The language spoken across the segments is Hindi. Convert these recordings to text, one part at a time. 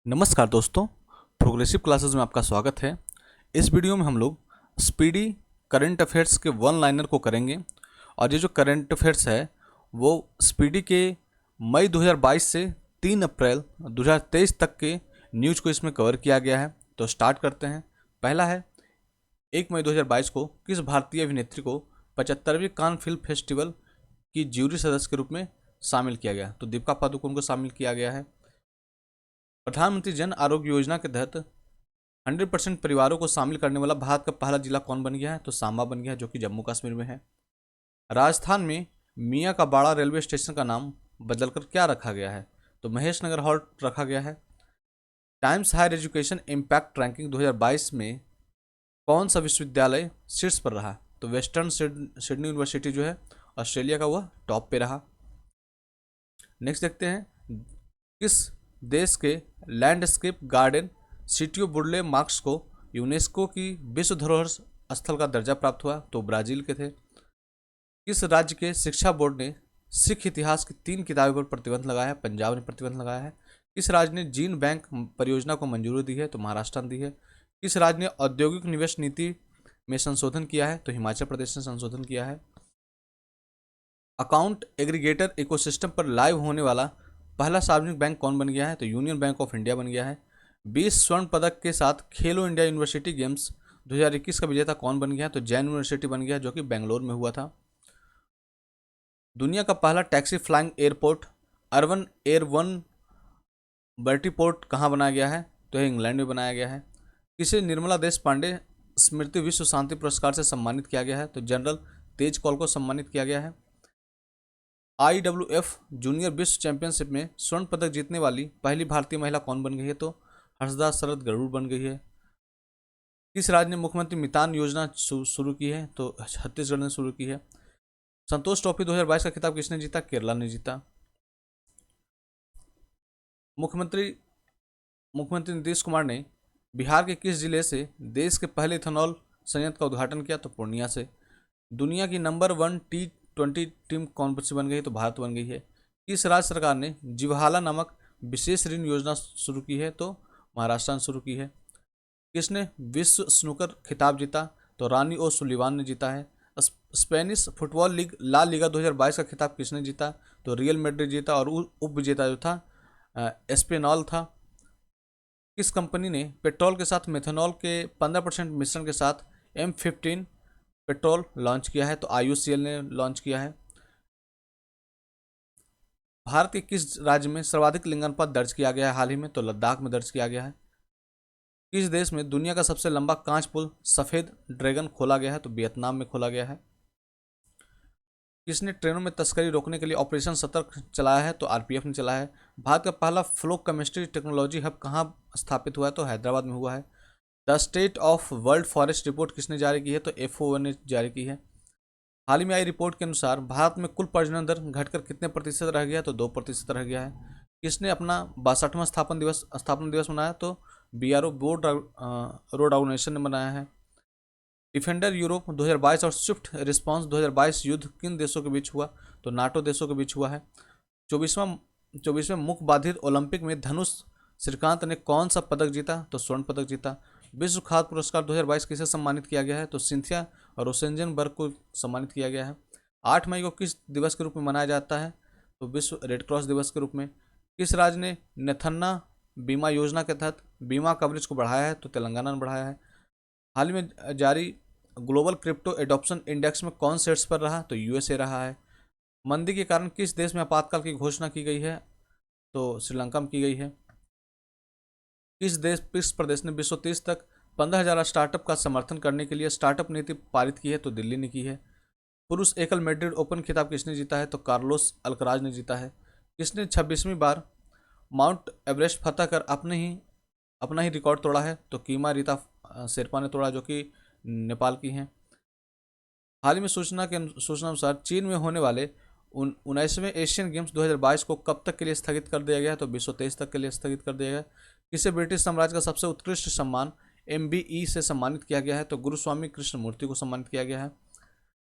नमस्कार दोस्तों, प्रोग्रेसिव क्लासेस में आपका स्वागत है। इस वीडियो में हम लोग स्पीडी करंट अफेयर्स के वन लाइनर को करेंगे। और ये जो करंट अफेयर्स है वो स्पीडी के मई 2022 से 3 अप्रैल 2023 तक के न्यूज़ को इसमें कवर किया गया है। तो स्टार्ट करते हैं। पहला है 1 मई 2022 को किस भारतीय अभिनेत्री को 75वीं कान फिल्म फेस्टिवल की ज्यूरी सदस्य के रूप में शामिल किया गया। तो दीपिका पादुकोण को शामिल किया गया है। प्रधानमंत्री जन आरोग्य योजना के तहत 100% परिवारों को शामिल करने वाला भारत का पहला जिला कौन बन गया है? तो सांबा बन गया है, जो कि जम्मू कश्मीर में है। राजस्थान में मियाँ का बाड़ा रेलवे स्टेशन का नाम बदलकर क्या रखा गया है? तो महेश नगर हॉल्ट रखा गया है। Times Higher Education Impact Ranking 2022 में कौन सा विश्वविद्यालय शीर्ष पर रहा? तो वेस्टर्न सिडनी यूनिवर्सिटी जो है ऑस्ट्रेलिया का, वह टॉप पे रहा। नेक्स्ट देखते हैं, किस देश के landscape garden city of Burle Marx को यूनेस्को की विश्व धरोहर स्थल का दर्जा प्राप्त हुआ? तो ब्राजील के थे। किस राज्य के शिक्षा बोर्ड ने सिख इतिहास की 3 किताबों पर प्रतिबंध लगाया है? पंजाब ने प्रतिबंध लगाया है। किस राज्य ने जीन बैंक परियोजना को मंजूरी दी है? तो महाराष्ट्र ने दी है। किस राज्य ने औद्योगिक निवेश नीति में संशोधन किया है? तो हिमाचल प्रदेश ने संशोधन किया है। अकाउंट एग्रीगेटर इकोसिस्टम पर लाइव होने वाला पहला सार्वजनिक बैंक कौन बन गया है? तो यूनियन बैंक ऑफ इंडिया बन गया है। 20 स्वर्ण पदक के साथ खेलो इंडिया यूनिवर्सिटी गेम्स 2021 का विजेता कौन बन गया है? तो जैन यूनिवर्सिटी बन गया, जो कि बेंगलोर में हुआ था। दुनिया का पहला taxi flying airport urban air one vertiport कहाँ बनाया गया है? तो यह इंग्लैंड में बनाया गया है। किसे निर्मला देश पांडे स्मृति विश्व शांति पुरस्कार से सम्मानित किया गया है? तो जनरल तेज कौल को सम्मानित किया गया है। IWF जूनियर विश्व चैंपियनशिप में स्वर्ण पदक जीतने वाली पहली भारतीय महिला कौन बन गई है? तो हर्षदा शरद गरुड़ बन गई है। किस राज्य ने मुख्यमंत्री मितान योजना शुरू की है? तो छत्तीसगढ़ ने शुरू की है। संतोष ट्रॉफी 2022 का खिताब किसने जीता? केरला ने जीता। मुख्यमंत्री नीतीश कुमार ने बिहार के किस जिले से देश के पहले इथेनॉल संयंत्र का उद्घाटन किया? तो पूर्णिया से। दुनिया की नंबर 1 T20 टीम कौन सी बन गई है? तो भारत बन गई है। किस राज्य सरकार ने जिवहाला नामक विशेष ऋण योजना शुरू की है? तो महाराष्ट्र ने शुरू की है। किसने विश्व स्नूकर खिताब जीता? तो रानी ओ सुलिवान ने जीता है। Spanish football league La Liga 2022 का खिताब किसने जीता? तो रियल मैड्रिड जीता, और उप विजेता जो था एस्पेनॉल था। किस कंपनी ने पेट्रोल के साथ मेथनॉल के 15% मिश्रण के साथ M15 पेट्रोल लॉन्च किया है? तो IOCL ने लॉन्च किया है। भारत के किस राज्य में सर्वाधिक लिंगानुपात दर्ज किया गया है हाल ही में? तो लद्दाख में दर्ज किया गया है। किस देश में दुनिया का सबसे लंबा कांच पुल सफेद ड्रैगन खोला गया है? तो वियतनाम में खोला गया है। किसने ट्रेनों में तस्करी रोकने के लिए ऑपरेशन सतर्क चलाया है? तो RPF ने चलाया है। भारत का पहला फ्लो केमिस्ट्री टेक्नोलॉजी हब कहाँ स्थापित हुआ है? तो हैदराबाद में हुआ है। The state of world forest report किसने जारी की है? तो FAO ने जारी की है। हाल ही में आई रिपोर्ट के अनुसार भारत में कुल प्रजनन दर घटकर कितने प्रतिशत रह गया? तो 2% रह गया है। किसने अपना 62वां स्थापना दिवस मनाया? तो BRO बोर्ड रोड ऑर्गेनाइजेशन ने मनाया है। डिफेंडर यूरोप 2022 और स्विफ्ट रिस्पांस 2022 युद्ध किन देशों के बीच हुआ? तो नाटो देशों के बीच हुआ है। 24वें मुख बाधित ओलंपिक में धनुष श्रीकांत ने कौन सा पदक जीता? तो स्वर्ण पदक जीता। विश्व खाद्य पुरस्कार 2022 किसे सम्मानित किया गया है? तो सिंथिया रोसेंजनबर्ग को सम्मानित किया गया है। 8 मई को किस दिवस के रूप में मनाया जाता है? तो विश्व रेड क्रॉस दिवस के रूप में। किस राज्य ने नेथन्ना बीमा योजना के तहत बीमा कवरेज को बढ़ाया है? तो तेलंगाना ने बढ़ाया है। हाल ही में जारी ग्लोबल क्रिप्टो एडॉप्शन इंडेक्स में कौन शीर्ष पर रहा? तो USA रहा है। मंदी के कारण किस देश में आपातकाल की घोषणा की गई है? तो श्रीलंका में की गई है। किस प्रदेश ने 2030 तक 15,000 स्टार्टअप का समर्थन करने के लिए स्टार्टअप नीति पारित की है? तो दिल्ली ने की है। पुरुष एकल मैड्रिड ओपन खिताब किसने जीता है? तो कार्लोस अल्कराज ने जीता है। किसने 26वीं बार माउंट एवरेस्ट फतह कर अपना ही रिकॉर्ड तोड़ा है? तो कीमा रीता शेरपा ने तोड़ा, जो कि नेपाल की हैं। हाल ही में सूचना अनुसार चीन में होने वाले 19वें एशियन गेम्स 2022 को कब तक के लिए स्थगित कर दिया गया है? तो 2023 तक के लिए स्थगित कर दिया गया है। किसे ब्रिटिश साम्राज्य का सबसे उत्कृष्ट सम्मान MBE से सम्मानित किया गया है? तो गुरुस्वामी कृष्णमूर्ति को सम्मानित किया गया है।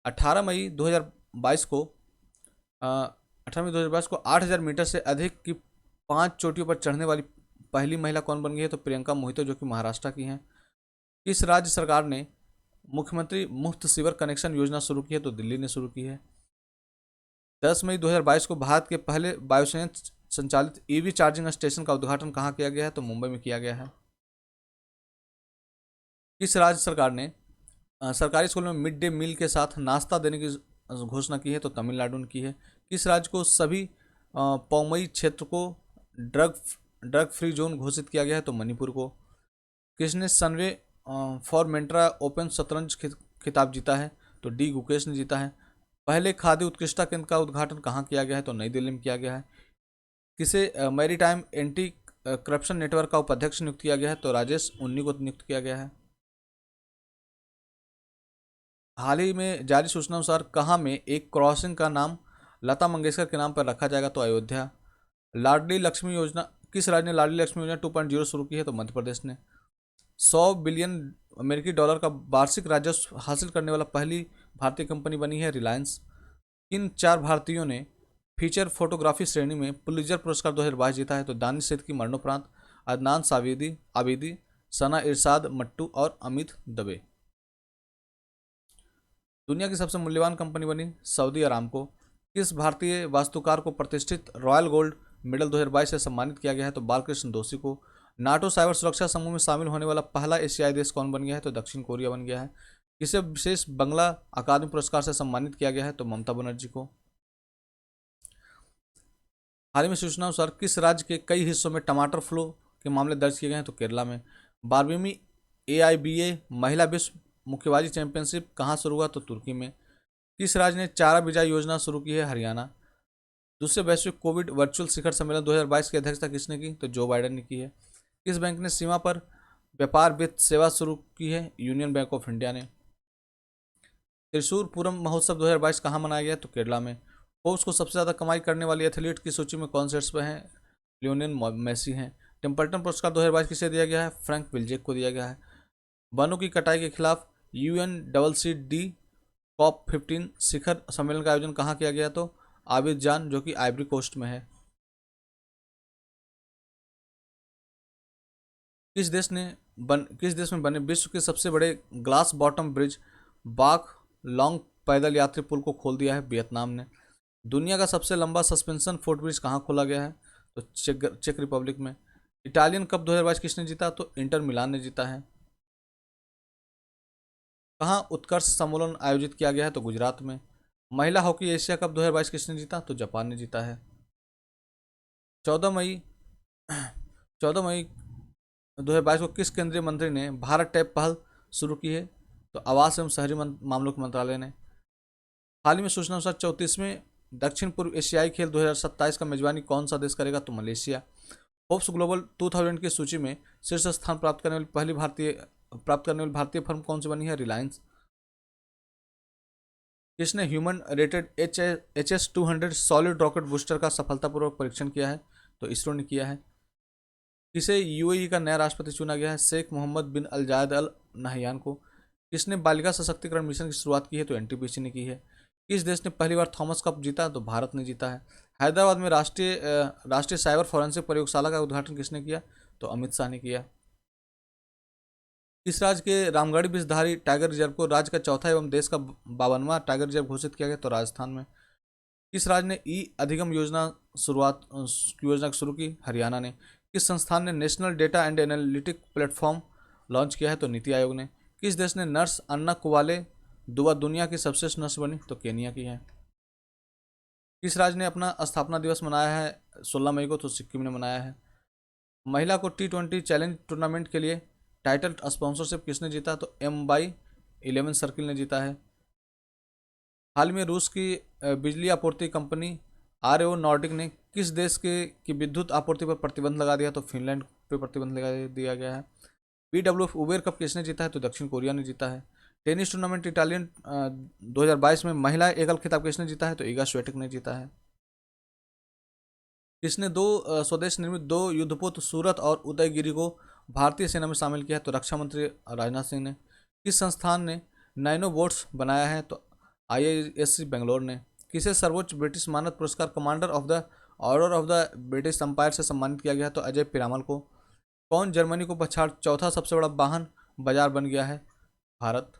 18 मई 2022 को 8,000 मीटर से अधिक की 5 चोटियों पर चढ़ने वाली पहली महिला कौन बन गई है? तो प्रियंका मोहितो, जो कि महाराष्ट्र की हैं। किस राज्य सरकार ने मुख्यमंत्री मुफ्त सीवर कनेक्शन योजना शुरू की है? तो दिल्ली ने शुरू की है। 10 मई 2022 को भारत के पहले वायुसेना संचालित ईवी चार्जिंग स्टेशन का उद्घाटन कहाँ किया गया है? तो मुंबई में किया गया है। किस राज्य सरकार ने सरकारी स्कूल में मिड डे मील के साथ नाश्ता देने की घोषणा की है? तो तमिलनाडु ने की है। किस राज्य को सभी पौमई क्षेत्र को ड्रग फ्री जोन घोषित किया गया है? तो मणिपुर को। किसने सनवे फॉर मेंट्रा ओपन शतरंज खिताब जीता है? तो डी गुकेश ने जीता है। पहले खाद्य उत्कृष्टता केंद्र का उद्घाटन कहाँ किया गया है? तो नई दिल्ली में किया गया है। किसे मैरीटाइम एंटी करप्शन नेटवर्क का उपाध्यक्ष नियुक्त किया गया है? तो राजेश उन्नी को नियुक्त किया गया है। हाल ही में जारी सूचना अनुसार कहाँ में एक क्रॉसिंग का नाम लता मंगेशकर के नाम पर रखा जाएगा? तो अयोध्या। लाडली लक्ष्मी योजना, किस राज्य ने लाडली लक्ष्मी योजना 2.0 शुरू की है? तो मध्य प्रदेश ने। 100 बिलियन अमेरिकी डॉलर का वार्षिक राजस्व हासिल करने वाला पहली भारतीय कंपनी बनी है रिलायंस। किन 4 भारतीयों ने फीचर फोटोग्राफी श्रेणी में पुलित्जर पुरस्कार 2022 जीता है? तो दानिश सिद्दीकी मरणोपरांत, अदनान आबिदी, सना इरशाद मट्टू और अमित दवे। दुनिया की सबसे मूल्यवान कंपनी बनी सऊदी अरामको। किस भारतीय वास्तुकार को प्रतिष्ठित रॉयल गोल्ड मेडल 2022 से सम्मानित किया गया है? तो बालकृष्ण दोषी को। नाटो साइबर सुरक्षा समूह में शामिल होने वाला पहला एशियाई देश कौन बन गया है? तो दक्षिण कोरिया बन गया है। किसे विशेष बंगला अकादमी पुरस्कार से सम्मानित किया गया है? तो ममता बनर्जी को। हाल ही में सूचना अनुसार किस राज्य के कई हिस्सों में टमाटर फ्लू के मामले दर्ज किए गए हैं? तो केरला में। 12वीं AIBA महिला विश्व मुक्केबाजी चैंपियनशिप कहाँ शुरू हुआ? तो तुर्की में। किस राज्य ने चारा बिजाई योजना शुरू की है? हरियाणा। दूसरे वैश्विक कोविड वर्चुअल शिखर सम्मेलन 2022 की अध्यक्षता किसने की? तो जो बाइडेन ने की है। किस बैंक ने सीमा पर व्यापार वित्त सेवा शुरू की है? यूनियन बैंक ऑफ इंडिया ने। त्रिशूर पूरम महोत्सव 2022 कहाँ मनाया गया? तो केरला में। फोर्ब्स को सबसे ज़्यादा कमाई करने वाली एथलीट की सूची में कौन शीर्ष पर हैं? लियोनेल मेसी हैं। टेम्पल्टन पुरस्कार 2022 किसे दिया गया है? फ्रैंक विल्जेक को दिया गया है। वनों की कटाई के खिलाफ UNCCD COP15 शिखर सम्मेलन का आयोजन कहाँ किया गया? तो आबिदजान, जो कि आइवरी कोस्ट में है। किस देश में बने विश्व के सबसे बड़े ग्लास बॉटम ब्रिज बाक लॉन्ग पैदल यात्री पुल को खोल दिया है? वियतनाम ने। दुनिया का सबसे लंबा सस्पेंशन फुटब्रिज कहाँ खोला गया है? तो चेक रिपब्लिक में। इटालियन कप 2022 किसने जीता? तो इंटर मिलान ने जीता है। कहाँ उत्कर्ष सम्मेलन आयोजित किया गया है? तो गुजरात में। महिला हॉकी एशिया कप 2022 किसने जीता? तो जापान ने जीता है। 14 मई 14 मई 2022 को किस केंद्रीय मंत्री ने भारत टैब पहल शुरू की है? तो आवास एवं शहरी मामलों के मंत्रालय ने। हाल ही में सूचना अनुसार 34वें दक्षिण पूर्व एशियाई खेल 2027 का मेजबानी कौन सा देश करेगा? तो मलेशिया। फोर्ब्स ग्लोबल 2000 की सूची में शीर्ष स्थान प्राप्त करने वाली भारतीय फर्म कौन सी बनी है? रिलायंस। किसने human rated HS-200 solid rocket booster का सफलतापूर्वक परीक्षण किया है? तो इसरो ने किया है। किसे UAE का नया राष्ट्रपति चुना गया है? शेख मोहम्मद बिन अल जायद अल नहयान को। किसने बालिका सशक्तिकरण मिशन की शुरुआत की है? तो NTPC ने की है। किस देश ने पहली बार थॉमस कप जीता? तो भारत ने जीता है। हैदराबाद में राष्ट्रीय साइबर फॉरेंसिक प्रयोगशाला का उद्घाटन किसने किया? तो अमित शाह ने किया। इस राज्य के रामगढ़ विषधारी टाइगर रिजर्व को राज्य का चौथा एवं देश का 52वां टाइगर रिजर्व घोषित किया गया? तो राजस्थान में। किस राज्य ने अधिगम योजना शुरू की? हरियाणा ने। किस संस्थान ने national data and analytic platform launch किया है? तो नीति आयोग ने। किस देश ने नर्स अन्ना कुवाले दुनिया की सबसे नर्स बनी? तो केनिया की है। किस राज्य ने अपना स्थापना दिवस मनाया है 16 मई को? तो सिक्किम ने मनाया है। महिला को T20 चैलेंज टूर्नामेंट के लिए टाइटल स्पॉन्सरशिप किसने जीता? तो M/11 सर्किल ने जीता है। हाल में रूस की बिजली आपूर्ति कंपनी RO नॉर्डिक ने किस देश की विद्युत आपूर्ति पर प्रतिबंध लगा दिया? तो फिनलैंड पर प्रतिबंध लगा दिया गया है। BWF उबेर कप किसने जीता है? तो दक्षिण कोरिया ने जीता है। टेनिस टूर्नामेंट इटालियन 2022 में महिला एकल खिताब किसने जीता है? तो ईगा स्विएटेक ने जीता है। किसने स्वदेश निर्मित 2 युद्धपोत सूरत और उदयगिरी को भारतीय सेना में शामिल किया है? तो रक्षा मंत्री राजनाथ सिंह ने। किस संस्थान ने नैनो बोट्स बनाया है? तो IISc बेंगलोर ने। किसे सर्वोच्च ब्रिटिश मानद पुरस्कार Commander of the Order of the British Empire से सम्मानित किया गया है? तो अजय पिरामल को। कौन जर्मनी को पछाड़ चौथा सबसे बड़ा वाहन बाजार बन गया है? भारत।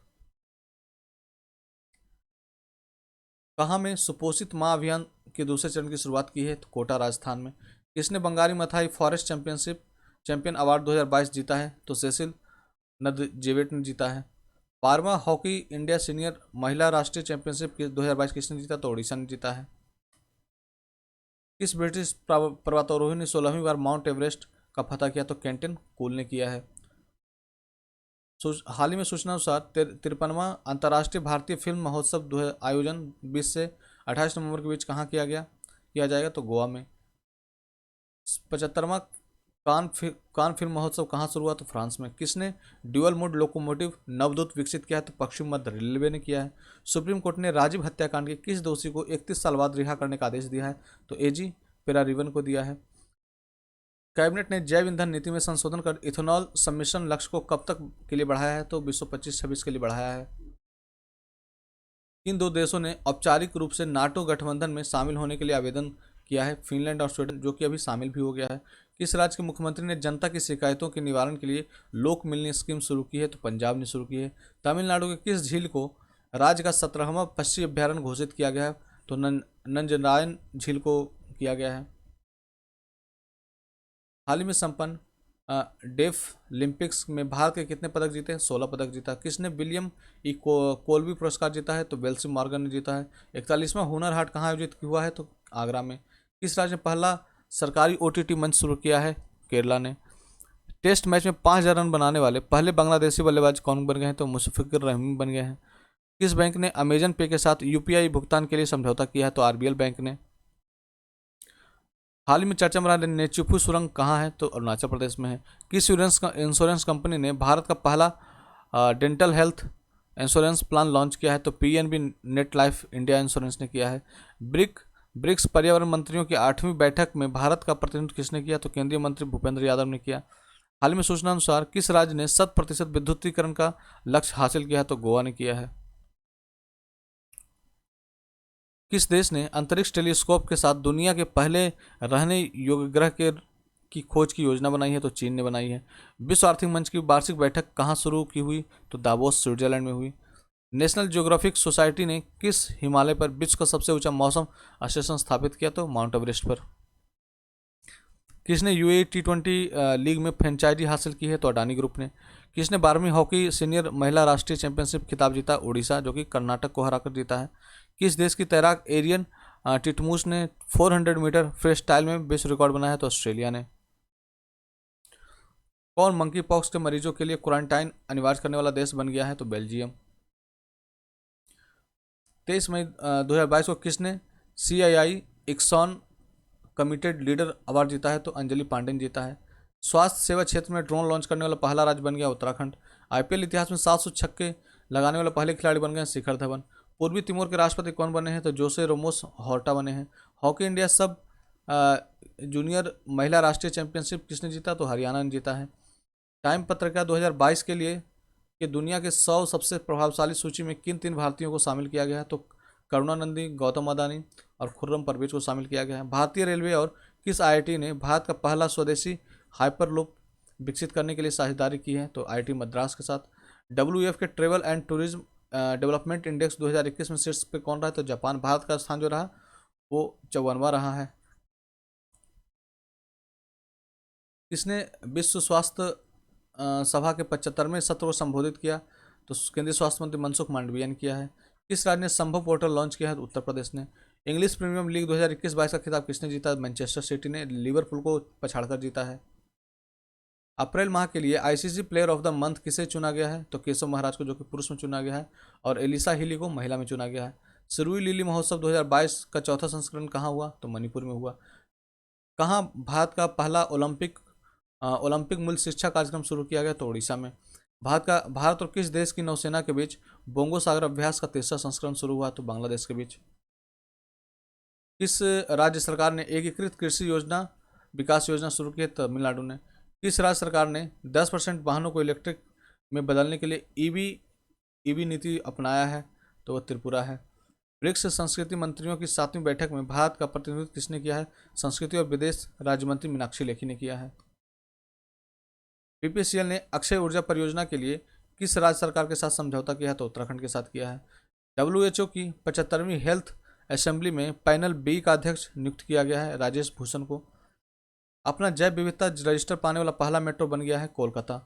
कहाँ में सुपोषित माँ अभियान के दूसरे चरण की शुरुआत की है? तो कोटा राजस्थान में। किसने Bengali Mathai forest champion award 2022 जीता है? तो सेसिल नदजेविट ने जीता है। 12वां हॉकी इंडिया सीनियर महिला राष्ट्रीय चैंपियनशिप 2022 किसने जीता? तो ओडिशा ने जीता है। किस ब्रिटिश पर्वतारोही ने 16वीं बार माउंट एवरेस्ट का फतह किया? तो केंटन कूल ने किया है। हाल ही में सूचना अनुसार 53वां अंतर्राष्ट्रीय भारतीय फिल्म महोत्सव आयोजन 20 से 28 नवंबर के बीच कहाँ किया जाएगा? तो गोवा में। 75वां कान फिल्म महोत्सव कहाँ शुरू हुआ? तो फ्रांस में। किसने ड्यूअल मोड लोकोमोटिव नवदूत विकसित किया है? तो पश्चिम मध्य रेलवे ने किया है। सुप्रीम कोर्ट ने राजीव हत्याकांड के किस दोषी को 31 साल बाद रिहा करने का आदेश दिया है? तो एजी पेरारिवन को दिया है। कैबिनेट ने जैव ईंधन नीति में संशोधन कर इथेनॉल सम्मिश्रण लक्ष्य को कब तक के लिए बढ़ाया है? तो 2025-26 के लिए बढ़ाया है। इन दो देशों ने औपचारिक रूप से नाटो गठबंधन में शामिल होने के लिए आवेदन किया है? फिनलैंड और स्वीडन, जो कि अभी शामिल भी हो गया है। किस राज्य के मुख्यमंत्री ने जनता की शिकायतों के निवारण के लिए लोक मिलनी स्कीम शुरू की है? तो पंजाब ने शुरू की है। तमिलनाडु के किस झील को राज्य का 17वां पक्षी अभ्यारण्य घोषित किया गया है? तो नंजनरायन झील को किया गया है। हाल ही में संपन्न डेफ ओलंपिक्स में भारत के कितने पदक जीते? 16 पदक जीता। किसने विलियम कोलबी पुरस्कार जीता है? तो बेल्सी मॉर्गन ने जीता है। 41वां हुनर हाट कहाँ आयोजित हुआ है? तो आगरा में। किस राज्य ने पहला सरकारी ओटीटी मंच शुरू किया है? केरला ने। टेस्ट मैच में 5,000 रन बनाने वाले पहले बांग्लादेशी बल्लेबाज कौन बन गए हैं? तो मुशफिकुर रहीम बन गए हैं। किस बैंक ने अमेजन पे के साथ यूपीआई भुगतान के लिए समझौता किया है? तो आरबीएल बैंक ने। हाल ही में चर्चा में रहा नेचुफू सुरंग कहाँ है? तो अरुणाचल प्रदेश में है। किस इंश्योरेंस कंपनी ने भारत का पहला dental health insurance plan launch किया है? तो PNB net life India insurance ने किया है। ब्रिक्स पर्यावरण मंत्रियों की 8वीं बैठक में भारत का प्रतिनिधित्व किसने किया? तो केंद्रीय मंत्री भूपेंद्र यादव ने किया। हाल ही में सूचना अनुसार किस राज्य ने 100% विद्युतीकरण का लक्ष्य हासिल किया है? तो गोवा ने किया है। किस देश ने अंतरिक्ष टेलीस्कोप के साथ दुनिया के पहले रहने योग्य ग्रह की खोज की योजना बनाई है? तो चीन ने बनाई है। विश्व आर्थिक मंच की वार्षिक बैठक कहाँ शुरू की हुई? तो दावोस स्विट्जरलैंड में हुई। नेशनल ज्योग्राफिक सोसाइटी ने किस हिमालय पर विश्व का सबसे ऊंचा मौसम स्टेशन स्थापित किया? तो माउंट एवरेस्ट पर। किसने यूएई T20 लीग में फ्रेंचाइजी हासिल की है? तो अडानी ग्रुप ने। किसने 12वीं हॉकी सीनियर महिला राष्ट्रीय चैंपियनशिप खिताब जीता? ओडिशा, जो कि कर्नाटक को हराकर जीता है। किस देश की तैराक एरियन टिटमूस ने 400 मीटर फ्री स्टाइल में विश्व रिकॉर्ड बनाया? तो ऑस्ट्रेलिया ने। कौन मंकी पॉक्स के मरीजों के लिए क्वारंटाइन अनिवार्य करने वाला देश बन गया है? तो बेल्जियम। 23 मई 2022 को किसने CII इक्सॉन कमिटेड लीडर अवार्ड जीता है? तो अंजलि पांडे ने जीता है। स्वास्थ्य सेवा क्षेत्र में ड्रोन लॉन्च करने वाला पहला राज्य बन गया उत्तराखंड। आईपीएल इतिहास में 700 छक्के लगाने वाले पहले खिलाड़ी बन गए शिखर धवन। पूर्वी तिमोर के राष्ट्रपति कौन बने हैं? तो जोसे रोमोस होर्टा बने हैं। हॉकी इंडिया सब जूनियर महिला राष्ट्रीय चैंपियनशिप किसने जीता? तो हरियाणा ने जीता है। टाइम पत्रिका 2022 के लिए कि दुनिया के 100 सबसे प्रभावशाली सूची में किन 3 भारतीयों को शामिल किया गया है? तो करुणानंदी, गौतम अदानी और खुर्रम परवेज को शामिल किया गया है। भारतीय रेलवे और किस आईआईटी ने भारत का पहला स्वदेशी हाइपरलूप विकसित करने के लिए साझेदारी की है? तो आईआईटी मद्रास के साथ। WEF के travel and tourism development index 2021 में शीर्ष पे कौन रहा है? तो जापान। भारत का स्थान जो रहा वो 54वां रहा है। किसने विश्व स्वास्थ्य सभा के 75वें सत्र को संबोधित किया? तो केंद्रीय स्वास्थ्य मंत्री मनसुख मांडविया ने किया है। किस राज्य ने संभव पोर्टल लॉन्च किया है? तो उत्तर प्रदेश ने। इंग्लिश प्रीमियर लीग 2021-22 का खिताब किसने जीता? मैनचेस्टर सिटी ने लिवरपूल को पछाड़कर जीता है। अप्रैल माह के लिए ICC player of the month किसे चुना गया है? तो केशव महाराज को, जो कि पुरुष में चुना गया है, और एलिसा हिली को महिला में चुना गया है। सिरुई लिली महोत्सव 2022 का चौथा संस्करण कहाँ हुआ? तो मणिपुर में हुआ। कहाँ भारत का पहला ओलंपिक मूल शिक्षा कार्यक्रम शुरू किया गया? तो ओडिशा में। भारत और किस देश की नौसेना के बीच बोंगो सागर अभ्यास का तीसरा संस्करण शुरू हुआ? तो बांग्लादेश के बीच। किस राज्य सरकार ने एकीकृत कृषि योजना विकास योजना शुरू की है? तमिलनाडु ने। किस राज्य सरकार ने 10% वाहनों को इलेक्ट्रिक में बदलने के लिए ईवी नीति अपनाया है? तो वह त्रिपुरा है। ब्रिक्स संस्कृति मंत्रियों की 7वीं बैठक में भारत का प्रतिनिधित्व किसने किया है? संस्कृति और विदेश राज्य मंत्री मीनाक्षी लेखी ने किया है। बीपीसीएल ने अक्षय ऊर्जा परियोजना के लिए किस राज्य सरकार के साथ समझौता किया है? तो उत्तराखंड के साथ किया है। डब्ल्यूएचओ की 75वीं हेल्थ असेंबली में पैनल बी का अध्यक्ष नियुक्त किया गया है राजेश भूषण को। अपना जैव विविधता रजिस्टर पाने वाला पहला मेट्रो बन गया है कोलकाता।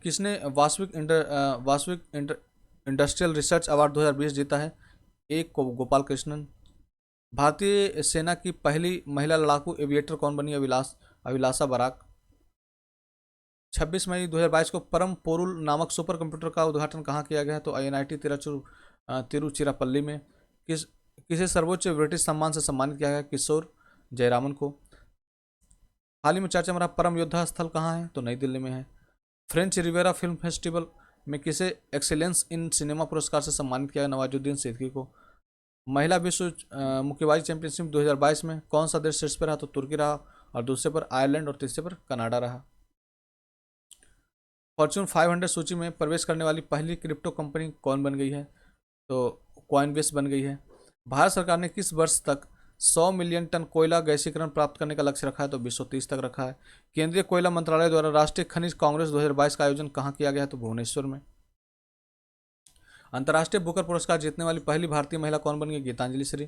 किसने वास्तविक इंडस्ट्रियल रिसर्च अवार्ड 2020 जीता है? एक गोपाल कृष्णन। भारतीय सेना की पहली महिला लड़ाकू एविएटर कौन बनी? अभिलाषा बराक। 26 मई 2022 को परम पोरुल नामक सुपर कंप्यूटर का उद्घाटन कहाँ किया गया? तो INIT तिरुचिरापल्ली में। किसे सर्वोच्च ब्रिटिश सम्मान से सम्मानित किया गया? किशोर जयरामन को। हाल ही में चर्चा में रहा परम योद्धा स्थल कहाँ है? तो नई दिल्ली में है। फ्रेंच रिवेरा फिल्म फेस्टिवल में किसे एक्सीलेंस इन सिनेमा पुरस्कार से सम्मानित किया गया? नवाजुद्दीन सिद्दीकी को। महिला विश्व मुक्केबाजी चैंपियनशिप 2022 में कौन सा देश शीर्ष पर रहा? तो तुर्की रहा, और दूसरे पर आयरलैंड और तीसरे पर कनाडा रहा। फॉर्च्यून 500 सूची में प्रवेश करने वाली पहली क्रिप्टो कंपनी कौन बन गई है? तो कॉइनबेस बन गई है। भारत सरकार ने किस वर्ष तक 100 मिलियन टन कोयला गैसीकरण प्राप्त करने का लक्ष्य रखा है? तो 2030 तक रखा है। केंद्रीय कोयला मंत्रालय द्वारा राष्ट्रीय खनिज कांग्रेस 2022 का आयोजन कहाँ किया गया है? तो भुवनेश्वर में। अंतर्राष्ट्रीय बुकर पुरस्कार जीतने वाली पहली भारतीय महिला कौन बन गई? गीतांजलि श्री,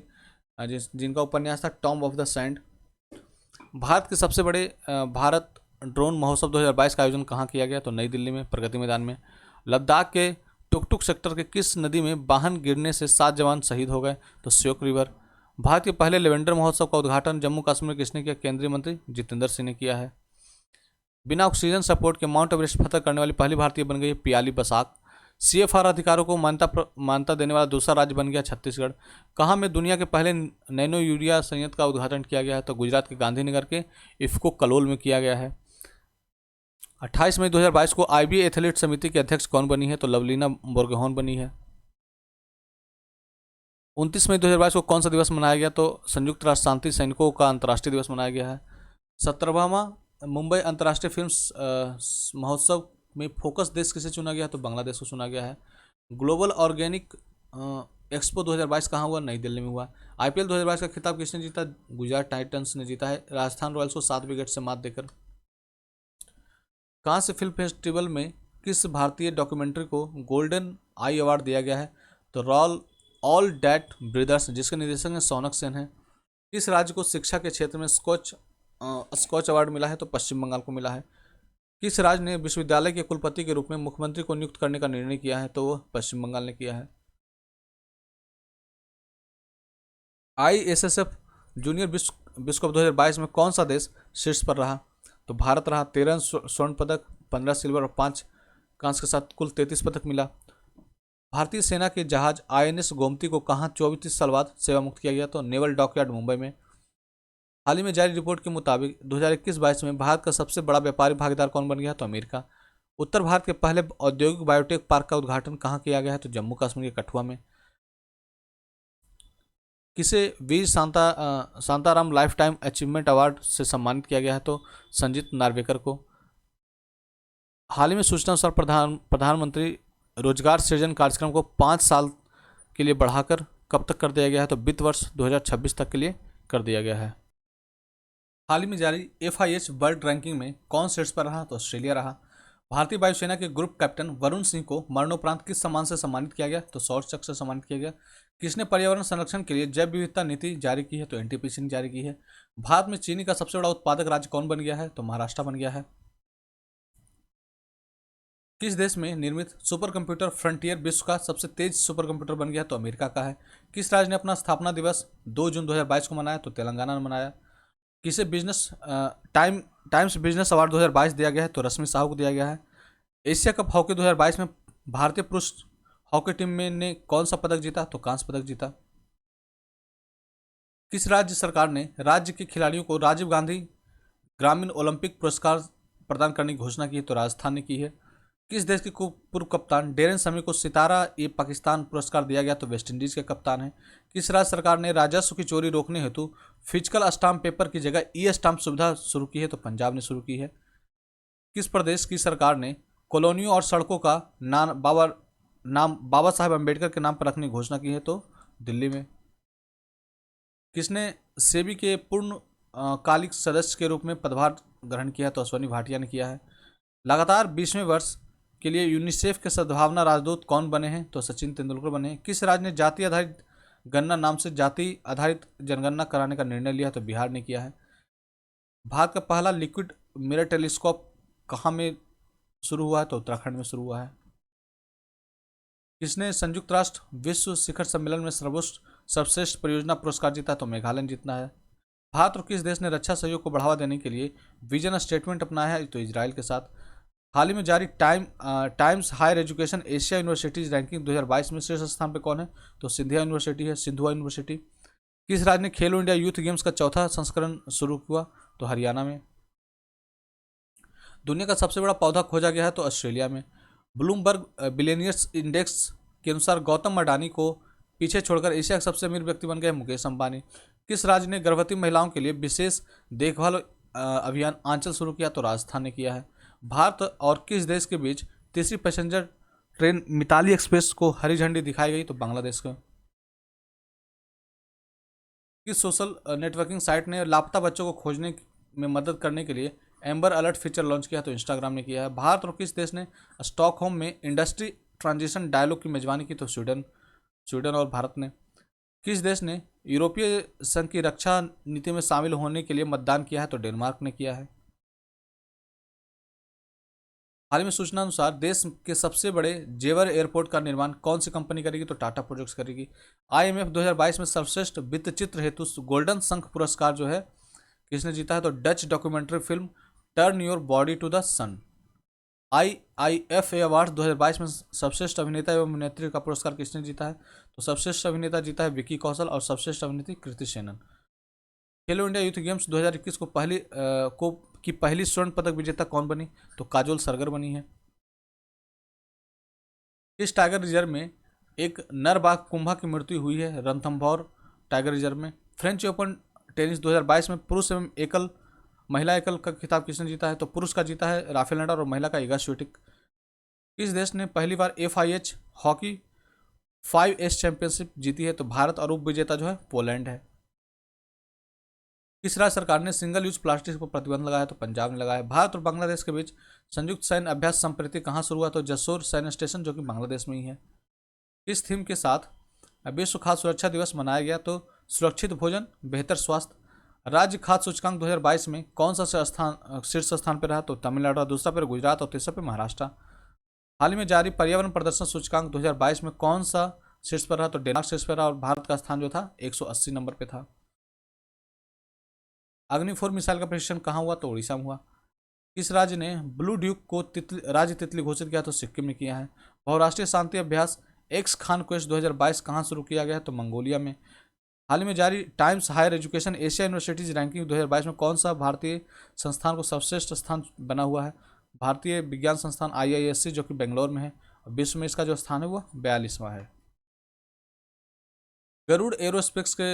जिनका उपन्यास था Tom of the sand. Bharat के सबसे बड़े भारत ड्रोन महोत्सव 2022 का आयोजन कहाँ किया गया? तो नई दिल्ली में, प्रगति मैदान में। लद्दाख के टुकटुक सेक्टर के किस नदी में वाहन गिरने से 7 जवान शहीद हो गए? तो श्योक रिवर। भारत के पहले लेवेंडर महोत्सव का उद्घाटन जम्मू कश्मीर में किसने किया? केंद्रीय मंत्री जितेंद्र सिंह ने किया है। बिना ऑक्सीजन सपोर्ट के माउंट एवरेस्ट फतह करने वाली पहली भारतीय बन गई पियाली बसाक। CFR अधिकारों को मान्यता देने वाला दूसरा राज्य बन गया छत्तीसगढ़। कहाँ में दुनिया के पहले नैनो यूरिया संयंत्र का उद्घाटन किया गया है? तो गुजरात के गांधीनगर के इफ्को कलोल में किया गया है। 28 मई 2022 को IBA एथलीट समिति के अध्यक्ष कौन बनी है? तो लवलीना बोर्गोहेन बनी है। 29 मई 2022 को कौन सा दिवस मनाया गया? तो संयुक्त राष्ट्र शांति सैनिकों का अंतर्राष्ट्रीय दिवस मनाया गया है। 17वां मुंबई अंतर्राष्ट्रीय फिल्म महोत्सव में फोकस देश किसे चुना गया? तो बांग्लादेश को चुना गया है। ग्लोबल ऑर्गेनिक एक्सपो 2022 कहाँ हुआ? नई दिल्ली में हुआ। IPL 2022 का खिताब किसने जीता? गुजरात टाइटंस ने जीता है राजस्थान रॉयल्स को 7 विकेट से मात देकर। कांस्य फिल्म फेस्टिवल में किस भारतीय डॉक्यूमेंट्री को गोल्डन आई अवार्ड दिया गया है? तो ऑल डैट ब्रदर्स, जिसके निर्देशक हैं सोनक सेन हैं। किस राज्य को शिक्षा के क्षेत्र में स्कॉच अवार्ड मिला है? तो पश्चिम बंगाल को मिला है। किस राज्य ने विश्वविद्यालय के कुलपति के रूप में मुख्यमंत्री को नियुक्त करने का निर्णय किया है? तो वह पश्चिम बंगाल ने किया है। ISSF जूनियर विश्व कप 2022 में कौन सा देश शीर्ष पर रहा? तो भारत रहा। 13 स्वर्ण पदक, 15 सिल्वर और 5 कांस्य के साथ कुल 33 पदक मिला। भारतीय सेना के जहाज INS गोमती को कहाँ 24 साल बाद सेवा मुक्त किया गया? तो नेवल डॉकयार्ड मुंबई में। हाल ही में जारी रिपोर्ट के मुताबिक 2021-22 में भारत का सबसे बड़ा व्यापारी भागीदार कौन बन गया? तो अमेरिका। उत्तर भारत के पहले औद्योगिक बायोटेक पार्क का उद्घाटन कहाँ किया गया है? तो जम्मू कश्मीर के कठुआ में। किसे V Shantaram lifetime achievement award से सम्मानित किया गया है? तो संजीत नार्वेकर को। हाल ही में सूचना अनुसार प्रधानमंत्री रोजगार सृजन कार्यक्रम को 5 साल के लिए बढ़ाकर कब तक कर दिया गया है? तो वित्त वर्ष 2026 तक के लिए कर दिया गया है। हाल ही में जारी FIH वर्ल्ड रैंकिंग में कौन शीर्ष पर रहा? तो ऑस्ट्रेलिया रहा। भारतीय वायुसेना के ग्रुप कैप्टन वरुण सिंह को मरणोपरांत किस सम्मान से सम्मानित किया गया? तो शौर्य चक्र से सम्मानित किया गया। किसने पर्यावरण संरक्षण के लिए जैव विविधता नीति जारी की है? तो NTPC ने जारी की है। भारत में चीनी का सबसे बड़ा उत्पादक राज्य कौन बन गया है? तो महाराष्ट्र बन गया है। किस देश में निर्मित सुपर कंप्यूटर फ्रंटियर विश्व का सबसे तेज सुपर कंप्यूटर बन गया? तो अमेरिका का है। किस राज्य ने अपना स्थापना दिवस 2 जून 2022 को मनाया? तो तेलंगाना ने मनाया। किसे टाइम्स बिजनेस अवार्ड 2022 दिया गया है? तो रश्मि साहू को दिया गया है। एशिया कप हॉकी 2022 में भारतीय पुरुष हॉकी टीम में ने कौन सा पदक जीता? तो कांस्य पदक जीता। किस राज्य सरकार ने राज्य के खिलाड़ियों को राजीव गांधी ग्रामीण ओलंपिक पुरस्कार प्रदान करने की घोषणा की है? तो राजस्थान ने की है। किस देश के पूर्व कप्तान डेरेन समी को सितारा ए पाकिस्तान पुरस्कार दिया गया? तो वेस्ट इंडीज के कप्तान हैं। किस राज्य सरकार ने राजस्व की चोरी रोकने हेतु फिजिकल स्टाम्प पेपर की जगह E-स्टाम्प सुविधा शुरू की है? तो पंजाब ने शुरू की है। किस प्रदेश की सरकार ने कॉलोनियों और सड़कों का नाम बाबा साहेब अम्बेडकर के नाम पर रखने की घोषणा की है? तो दिल्ली में। किसने सेबी के पूर्ण कालिक सदस्य के रूप में पदभार ग्रहण किया तो अश्वनी भाटिया ने किया है। लगातार 20वें वर्ष के लिए यूनिसेफ के सद्भावना राजदूत कौन बने हैं तो सचिन तेंदुलकर बने हैं। किस राज्य ने जाति आधारित गणना नाम से जाति आधारित जनगणना कराने का निर्णय लिया तो बिहार ने किया है। भारत का पहला लिक्विड मिरर टेलीस्कोप कहाँ में शुरू हुआ है तो उत्तराखंड में शुरू हुआ है। किसने संयुक्त राष्ट्र विश्व शिखर सम्मेलन में सर्वश्रेष्ठ परियोजना पुरस्कार जीता तो मेघालय ने जीतना है। भारत और किस देश ने रक्षा सहयोग को बढ़ावा देने के लिए विजन स्टेटमेंट अपनाया है तो इजराइल के साथ। हाल ही में जारी Times Higher Education Asia Universities Ranking 2022 में शीर्ष स्थान पर कौन है तो सिंधिया यूनिवर्सिटी है, सिंधुआ यूनिवर्सिटी। किस राज्य ने खेलो इंडिया यूथ गेम्स का चौथा संस्करण शुरू हुआ तो हरियाणा में। दुनिया का सबसे बड़ा पौधा खोजा गया है तो ऑस्ट्रेलिया में। ब्लूमबर्ग बिलियनियर्स इंडेक्स के अनुसार गौतम अडानी को पीछे छोड़कर एशिया के सबसे अमीर व्यक्ति बन गए मुकेश अंबानी। किस राज्य ने गर्भवती महिलाओं के लिए विशेष देखभाल अभियान आंचल शुरू किया तो राजस्थान ने किया है। भारत और किस देश के बीच तीसरी पैसेंजर ट्रेन मिताली एक्सप्रेस को हरी झंडी दिखाई गई तो बांग्लादेश को। किस सोशल नेटवर्किंग साइट ने लापता बच्चों को खोजने में मदद करने के लिए एम्बर अलर्ट फीचर लॉन्च किया तो इंस्टाग्राम ने किया है। भारत और किस देश ने स्टॉकहोम में इंडस्ट्री ट्रांजिशन डायलॉग की मेजबानी की तो स्वीडन और भारत ने। किस देश ने यूरोपीय संघ की रक्षा नीति में शामिल होने के लिए मतदान किया है तो डेनमार्क ने किया है। हाल ही में सूचना अनुसार देश के सबसे बड़े जेवर एयरपोर्ट का निर्माण कौन सी कंपनी करेगी तो टाटा प्रोजेक्ट्स करेगी। IMF 2022 में सर्वश्रेष्ठ वित्त चित्र हेतु गोल्डन शंख पुरस्कार जो है किसने जीता है तो Dutch documentary film Turn Your Body to the Sun. IIFA award 2022 में सर्वश्रेष्ठ अभिनेता एवं अभिनेत्री का पुरस्कार किसने जीता है तो सर्वश्रेष्ठ अभिनेता जीता है विकी कौशल और सर्वश्रेष्ठ अभिनेत्री कृति सेनन। खेलो इंडिया यूथ गेम्स 2021 की पहली स्वर्ण पदक विजेता कौन बनी तो काजोल सरगर बनी है। इस टाइगर रिजर्व में एक नर बाघ कुंभा की मृत्यु हुई है रणथंभौर टाइगर रिजर्व में। फ्रेंच ओपन टेनिस 2022 में पुरुष एवं महिला एकल का खिताब किसने जीता है तो पुरुष का जीता है राफेल नडाल और महिला का इगा स्वियाटेक। किस देश ने पहली बार FIH हॉकी 5S चैंपियनशिप जीती है तो भारत और उप विजेता जो है पोलैंड है। किस राज्य सरकार ने सिंगल यूज प्लास्टिक पर प्रतिबंध लगाया तो पंजाब ने लगाया। भारत और बांग्लादेश के बीच संयुक्त सैन्य अभ्यास संप्रीति कहाँ शुरू हुआ तो जसोर सैन्य स्टेशन जो कि बांग्लादेश में ही है। इस थीम के साथ विश्व खाद्य सुरक्षा दिवस मनाया गया तो सुरक्षित भोजन बेहतर स्वास्थ्य। राज्य खाद्य सूचकांक 2022 में कौन सा शीर्ष स्थान पर रहा तो तमिलनाडु, दूसरा पर गुजरात और तीसरा पर महाराष्ट्र। हाल ही में जारी पर्यावरण प्रदर्शन सूचकांक 2022 में कौन सा शीर्ष पर रहा तो डेनमार्क शीर्ष पर रहा और भारत का स्थान जो था 180 नंबर पे था। अग्नि 4 मिसाइल का परीक्षण कहाँ हुआ तो उड़ीसा में हुआ। किस राज्य ने ब्लू ड्यूक को राज्य तितली घोषित किया तो सिक्किम ने किया है। बहुराष्ट्रीय शांति अभ्यास एक्स खान क्वेस्ट 2022 कहाँ शुरू किया गया तो मंगोलिया में। हाल ही में जारी Times Higher Education Asia Universities Ranking 2022 में कौन सा भारतीय संस्थान को सर्वश्रेष्ठ स्थान बना हुआ है भारतीय विज्ञान संस्थान IISc जो कि बेंगलोर में है और विश्व में इसका जो स्थान है वो 42वां है। गरुड़ एरोस्पेस के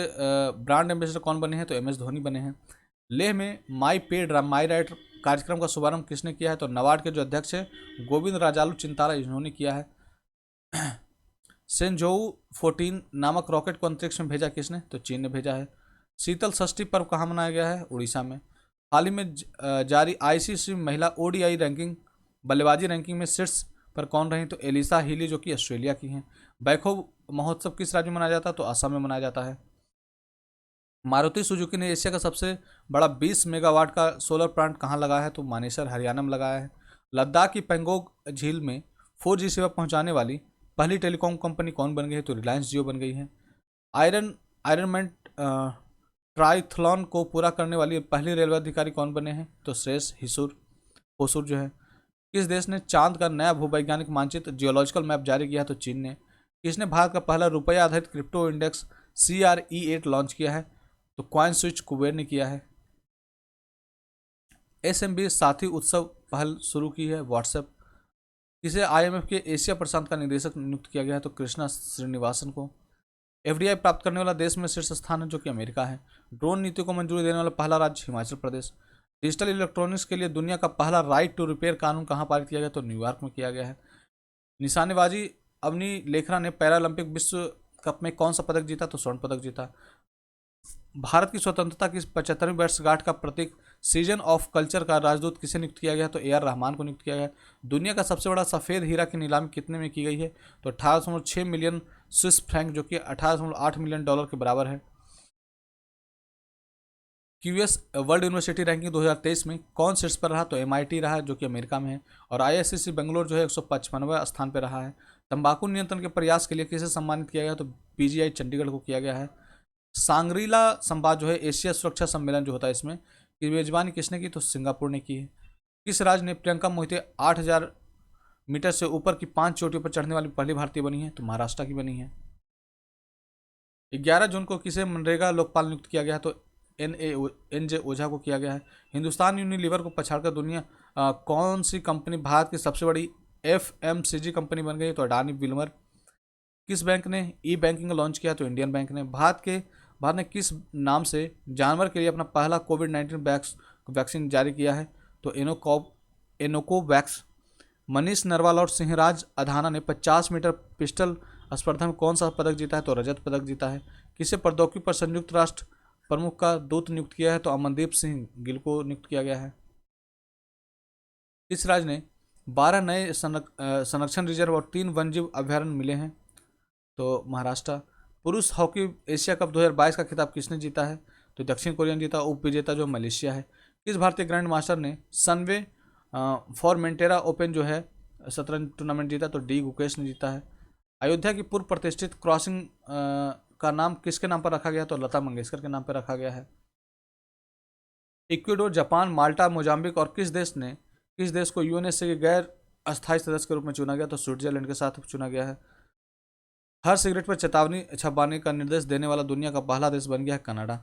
ब्रांड एम्बेसडर कौन बने हैं तो MS धोनी बने हैं। लेह में माई पेड माई राइट कार्यक्रम का शुभारंभ किसने किया है तो नाबार्ड के जो अध्यक्ष है गोविंद राजालू चिंताला इन्होंने किया है। सेंजोऊ 14 नामक रॉकेट को अंतरिक्ष में भेजा किसने तो चीन ने भेजा है। शीतल षष्ठी पर्व कहाँ मनाया गया है उड़ीसा में। हाल ही में जारी ICC महिला ODI रैंकिंग बल्लेबाजी रैंकिंग में शीर्ष पर कौन रही तो एलिसा हीली जो कि ऑस्ट्रेलिया की हैं। बैखो महोत्सव किस राज्य में मनाया जाता है तो असम में मनाया जाता है। मारुति सुजुकी ने एशिया का सबसे बड़ा 20 मेगावाट का सोलर प्लांट कहाँ लगाया है तो मानेसर हरियाणा में लगाया है। लद्दाख की पेंगोंग झील में 4G सेवा पहुँचाने वाली पहली टेलीकॉम कंपनी कौन बन गई है तो रिलायंस जियो बन गई है। आयरनमैन ट्राइथलॉन को पूरा करने वाली पहली रेलवे अधिकारी कौन बने हैं तो श्रेयस होसुर जो है। किस देश ने चांद का नया भूवैज्ञानिक मानचित्र जियोलॉजिकल मैप जारी किया तो चीन ने। किसने भारत का पहला रुपया आधारित क्रिप्टो इंडेक्स CRE8 लॉन्च किया है तो कॉइन स्विच कुबेर ने किया है। SMB साथी उत्सव पहल शुरू की है व्हाट्सएप। किसे IMF के एशिया प्रशांत का निदेशक नियुक्त किया गया है तो कृष्णा श्रीनिवासन को। FDI प्राप्त करने वाला देश में शीर्ष स्थान है जो कि अमेरिका है। ड्रोन नीति को मंजूरी देने वाला पहला राज्य हिमाचल प्रदेश। डिजिटल इलेक्ट्रॉनिक्स के लिए दुनिया का पहला राइट टू रिपेयर कानून कहाँ पारित किया गया तो न्यूयॉर्क में किया गया है। निशानेबाजी अवनी लेखरा ने पैरालंपिक विश्व कप में कौन सा पदक जीता तो स्वर्ण पदक जीता। भारत की स्वतंत्रता की 75वीं वर्षगांठ का प्रतीक सीजन ऑफ कल्चर का राजदूत किसे नियुक्त किया गया? तो ए आर रहमान को नियुक्त किया गया। दुनिया का सबसे बड़ा सफ़ेद हीरा की नीलामी कितने में की गई है? तो 18.6 मिलियन स्विस फ्रैंक, जो कि 18.8 मिलियन डॉलर के बराबर है। क्यूएस वर्ल्ड यूनिवर्सिटी रैंकिंग 2023 में कौन शीर्ष पर रहा? तो एमआईटी रहा, जो कि अमेरिका में है। और आईआईएससी बेंगलोर जो है 155वें स्थान पर रहा है। तंबाकू नियंत्रण के प्रयास के लिए किसे सम्मानित किया गया? तो पीजीआई चंडीगढ़ को किया गया है। सांग्रीला संवाद जो है एशिया सुरक्षा सम्मेलन जो होता है, इसमें की मेजबानी किसने की? तो सिंगापुर ने की है। किस राज्य ने प्रियंका मोहिते 8000 मीटर से ऊपर की 5 चोटियों पर चढ़ने वाली पहली भारतीय बनी है? तो महाराष्ट्र की बनी है। 11 जून को किसे मनरेगा लोकपाल नियुक्त किया गया? तो एन जे ओझा को किया गया है। हिंदुस्तान यूनिलीवर को पछाड़कर दुनिया कौन सी कंपनी भारत की सबसे बड़ी एफएमसीजी कंपनी बन गई? तो अडानी विल्मर। किस बैंक ने ई बैंकिंग लॉन्च किया? तो इंडियन बैंक ने। भारत ने किस नाम से जानवर के लिए अपना पहला कोविड-19 वैक्सीन जारी किया है? तो एनोकोवैक्स। मनीष नरवाल और सिंहराज अधाना ने 50 मीटर पिस्टल स्पर्धा में कौन सा पदक जीता है? तो रजत पदक जीता है। किसे प्रौद्योगिकी पर संयुक्त राष्ट्र प्रमुख का दूत नियुक्त किया है? तो अमनदीप सिंह गिल को नियुक्त किया गया है। इस राज्य ने 12 नए संरक्षण रिजर्व और 3 वन्यजीव अभयारण्य मिले हैं? तो महाराष्ट्र। पुरुष हॉकी एशिया कप 2022 का खिताब किसने जीता है? तो दक्षिण कोरिया ने जीता। उप विजेता जो मलेशिया है। किस भारतीय ग्रैंड मास्टर ने सनवे फॉर्मेंटेरा ओपन जो है शतरंज टूर्नामेंट जीता? तो डी गुकेश ने जीता है। अयोध्या की पूर्व प्रतिष्ठित क्रॉसिंग का नाम किसके नाम पर रखा गया? तो लता मंगेशकर के नाम पर रखा गया है। इक्वाडोर, जापान, माल्टा, मोजाम्बिक और किस देश को यूएनएसए के गैर अस्थायी सदस्य के रूप में चुना गया? तो स्विट्जरलैंड के साथ चुना गया है। हर सिगरेट पर चेतावनी छपवाने का निर्देश देने वाला दुनिया का पहला देश बन गया है कनाडा।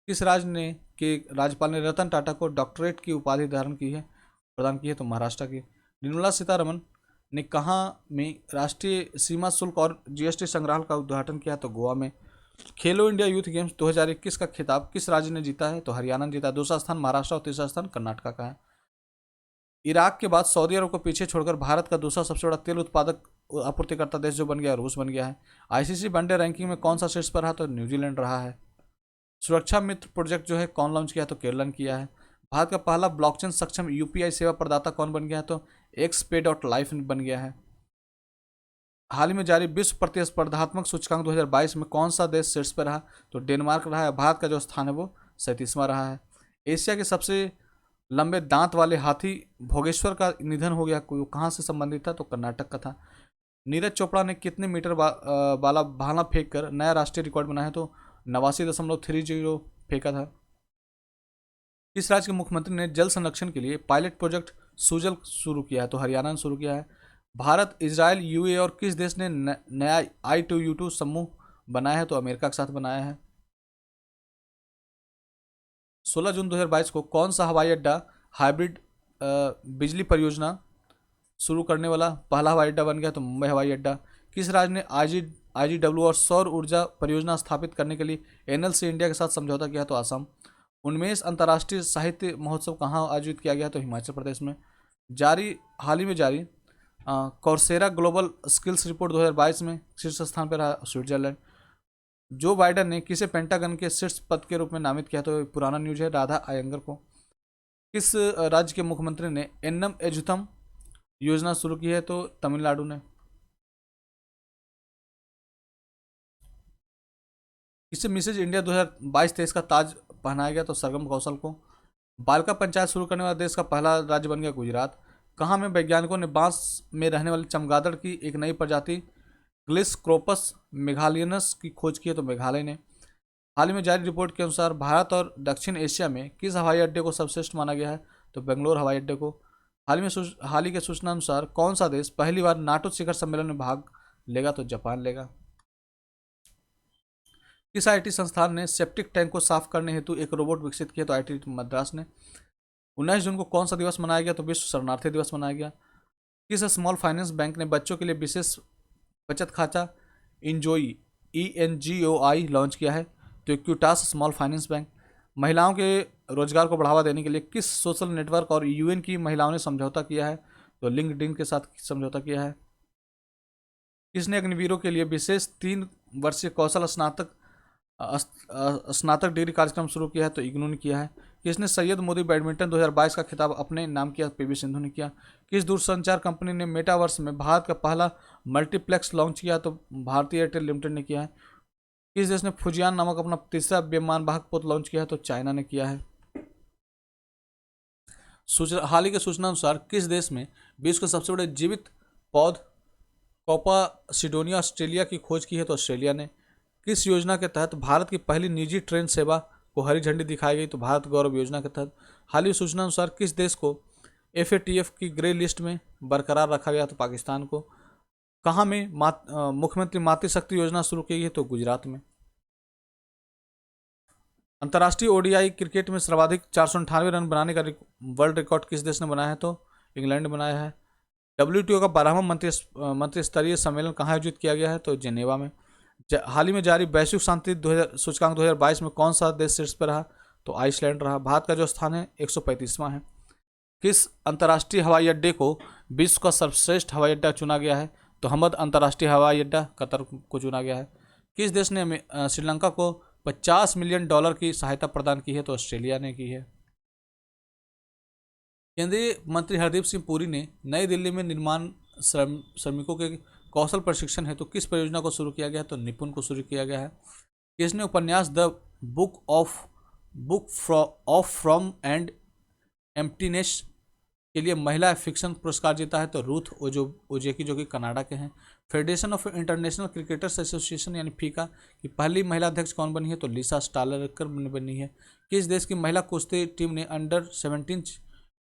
किस राज्य ने के राज्यपाल ने रतन टाटा को डॉक्टरेट की उपाधि प्रदान की है? तो महाराष्ट्र की। निर्मला सीतारमण ने कहाँ में राष्ट्रीय सीमा शुल्क और जीएसटी संग्रहालय का उद्घाटन किया? तो गोवा में। खेलो इंडिया यूथ गेम्स 2021 का खिताब किस राज्य ने जीता है? तो हरियाणा ने जीता। दूसरा स्थान महाराष्ट्र और तीसरा स्थान कर्नाटक का है। इराक के बाद सऊदी अरब को पीछे छोड़कर भारत का दूसरा सबसे बड़ा तेल उत्पादक आपूर्तिकर्ता देश जो बन गया रूस बन गया है। आईसीसी वनडे रैंकिंग में कौन सा शीर्ष पर रहा? तो न्यूजीलैंड रहा है। सुरक्षा मित्र प्रोजेक्ट जो है कौन लॉन्च किया? तो केरल ने किया है। भारत का पहला ब्लॉकचेन सक्षम यूपीआई सेवा प्रदाता कौन बन गया है? तो XPay.life बन गया है। हाल ही में जारी विश्व प्रतिस्पर्धात्मक सूचकांक 2022 में कौन सा देश शीर्ष पर रहा? तो डेनमार्क रहा है। भारत का जो स्थान है वो 37वां रहा है। एशिया के सबसे लंबे दांत वाले हाथी भोगेश्वर का निधन हो गया, कोई कहाँ से संबंधित था? तो कर्नाटक का था। नीरज चोपड़ा ने कितने मीटर वाला भाला फेंक कर नया राष्ट्रीय रिकॉर्ड बनाया है? तो 89.30 फेंका था। किस राज्य के मुख्यमंत्री ने जल संरक्षण के लिए पायलट प्रोजेक्ट सुजल शुरू किया है? तो हरियाणा ने शुरू किया है। भारत, इजराइल, यूए और किस देश ने नया I2U2 समूह बनाया है? तो अमेरिका के साथ बनाया है। 16 जून 2022 को कौन सा हवाई अड्डा हाइब्रिड बिजली परियोजना शुरू करने वाला पहला हवाई अड्डा बन गया? तो मुंबई हवाई अड्डा। किस राज्य ने IGW और सौर ऊर्जा परियोजना स्थापित करने के लिए NLC इंडिया के साथ समझौता किया? तो असम। उन्मेष अंतर्राष्ट्रीय साहित्य महोत्सव कहाँ आयोजित किया गया? तो हिमाचल प्रदेश में। हाल ही में जारी कौरसेरा ग्लोबल स्किल्स रिपोर्ट 2022 में शीर्ष स्थान पर रहा स्विट्जरलैंड। जो बाइडन ने किसे पेंटागन के शीर्ष पद के रूप में नामित किया? तो पुराना न्यूज है, राधा अयंगर को। किस राज्य के मुख्यमंत्री ने एन्नम एजुथम योजना शुरू की है? तो तमिलनाडु ने। इससे मिसेज इंडिया 2022-23 का ताज पहनाया गया? तो सरगम कौशल को। बालिका पंचायत शुरू करने वाला देश का पहला राज्य बन गया गुजरात। कहाँ में वैज्ञानिकों ने बांस में रहने वाले चमगादड़ की एक नई प्रजाति ग्लिस्क्रोपस मेघालियनस की खोज की है? तो मेघालय ने। हाल ही में जारी रिपोर्ट के अनुसार भारत और दक्षिण एशिया में किस हवाई अड्डे को सर्वश्रेष्ठ माना गया है? तो बेंगलोर हवाई अड्डे को। हाल ही के सूचना अनुसार कौन सा देश पहली बार नाटो शिखर सम्मेलन में भाग लेगा? तो जापान लेगा। किस आईटी संस्थान ने सेप्टिक टैंक को साफ करने हेतु एक रोबोट विकसित किया? तो आईटी मद्रास ने। 19 जून को कौन सा दिवस मनाया गया? तो विश्व शरणार्थी दिवस मनाया गया। किस स्मॉल फाइनेंस बैंक ने बच्चों के लिए विशेष बचत खाता इंजोई ENGOI लॉन्च किया है? तो इक्विटास स्मॉल फाइनेंस बैंक। महिलाओं के रोजगार को बढ़ावा देने के लिए किस सोशल नेटवर्क और UN की महिलाओं ने समझौता किया है? तो लिंक्डइन के साथ समझौता किया है। किसने अग्निवीरों के लिए विशेष 3 वर्षीय कौशल स्नातक स्नातक डिग्री कार्यक्रम शुरू किया है? तो इग्नू ने किया है। किसने सैयद मोदी बैडमिंटन 2022 का खिताब अपने नाम किया? पीवी सिंधु ने किया। किस दूरसंचार कंपनी ने मेटावर्स में भारत का पहला मल्टीप्लेक्स लॉन्च किया? तो भारतीय एयरटेल लिमिटेड ने किया है। किस देश ने फुजियान नामक अपना तीसरा विमान वाहक पोत लॉन्च किया है? तो चाइना ने किया है। हाल ही के सूचना अनुसार किस देश में विश्व के सबसे बड़े जीवित पौध कोपासिडोनिया ऑस्ट्रेलिया की खोज की है? तो ऑस्ट्रेलिया ने। किस योजना के तहत भारत की पहली निजी ट्रेन सेवा को हरी झंडी दिखाई गई? तो भारत गौरव योजना के तहत। हाल ही सूचना अनुसार किस देश को FATF की ग्रे लिस्ट में बरकरार रखा गया? तो पाकिस्तान को। कहाँ में मुख्यमंत्री मातृशक्ति योजना शुरू की गई है? तो गुजरात में। अंतर्राष्ट्रीय ODI क्रिकेट में सर्वाधिक 498 रन बनाने का वर्ल्ड रिकॉर्ड किस देश ने बनाया है? तो इंग्लैंड ने बनाया है। WTO का 12वां मंत्री स्तरीय सम्मेलन कहाँ आयोजित किया गया है? तो जेनेवा में। हाल ही में जारी वैश्विक शांति सूचकांक 2022 में कौन सा देश शीर्ष पर रहा? तो आइसलैंड रहा। भारत का जो स्थान है 135वां है। किस अंतर्राष्ट्रीय हवाई अड्डे को विश्व का सर्वश्रेष्ठ हवाई अड्डा चुना गया है? तो हमद अंतर्राष्ट्रीय हवाई अड्डा कतर को चुना गया है। किस देश ने श्रीलंका को $50 मिलियन की सहायता प्रदान की है? तो ऑस्ट्रेलिया ने की है। केंद्रीय मंत्री हरदीप सिंह पुरी ने नई दिल्ली में निर्माण श्रमिकों के कौशल प्रशिक्षण हेतु किस परियोजना को शुरू किया गया है? तो निपुण को शुरू किया गया है। किसने उपन्यास the book of from and emptiness के लिए महिला फिक्शन पुरस्कार जीता है? तो रूथ ओजेकी जो कि कनाडा के हैं। Federation of international cricketers association यानी फीका की पहली महिला अध्यक्ष कौन बनी है? तो लिसा स्टालरकर बनी है। किस देश की महिला कुश्ती टीम ने अंडर-17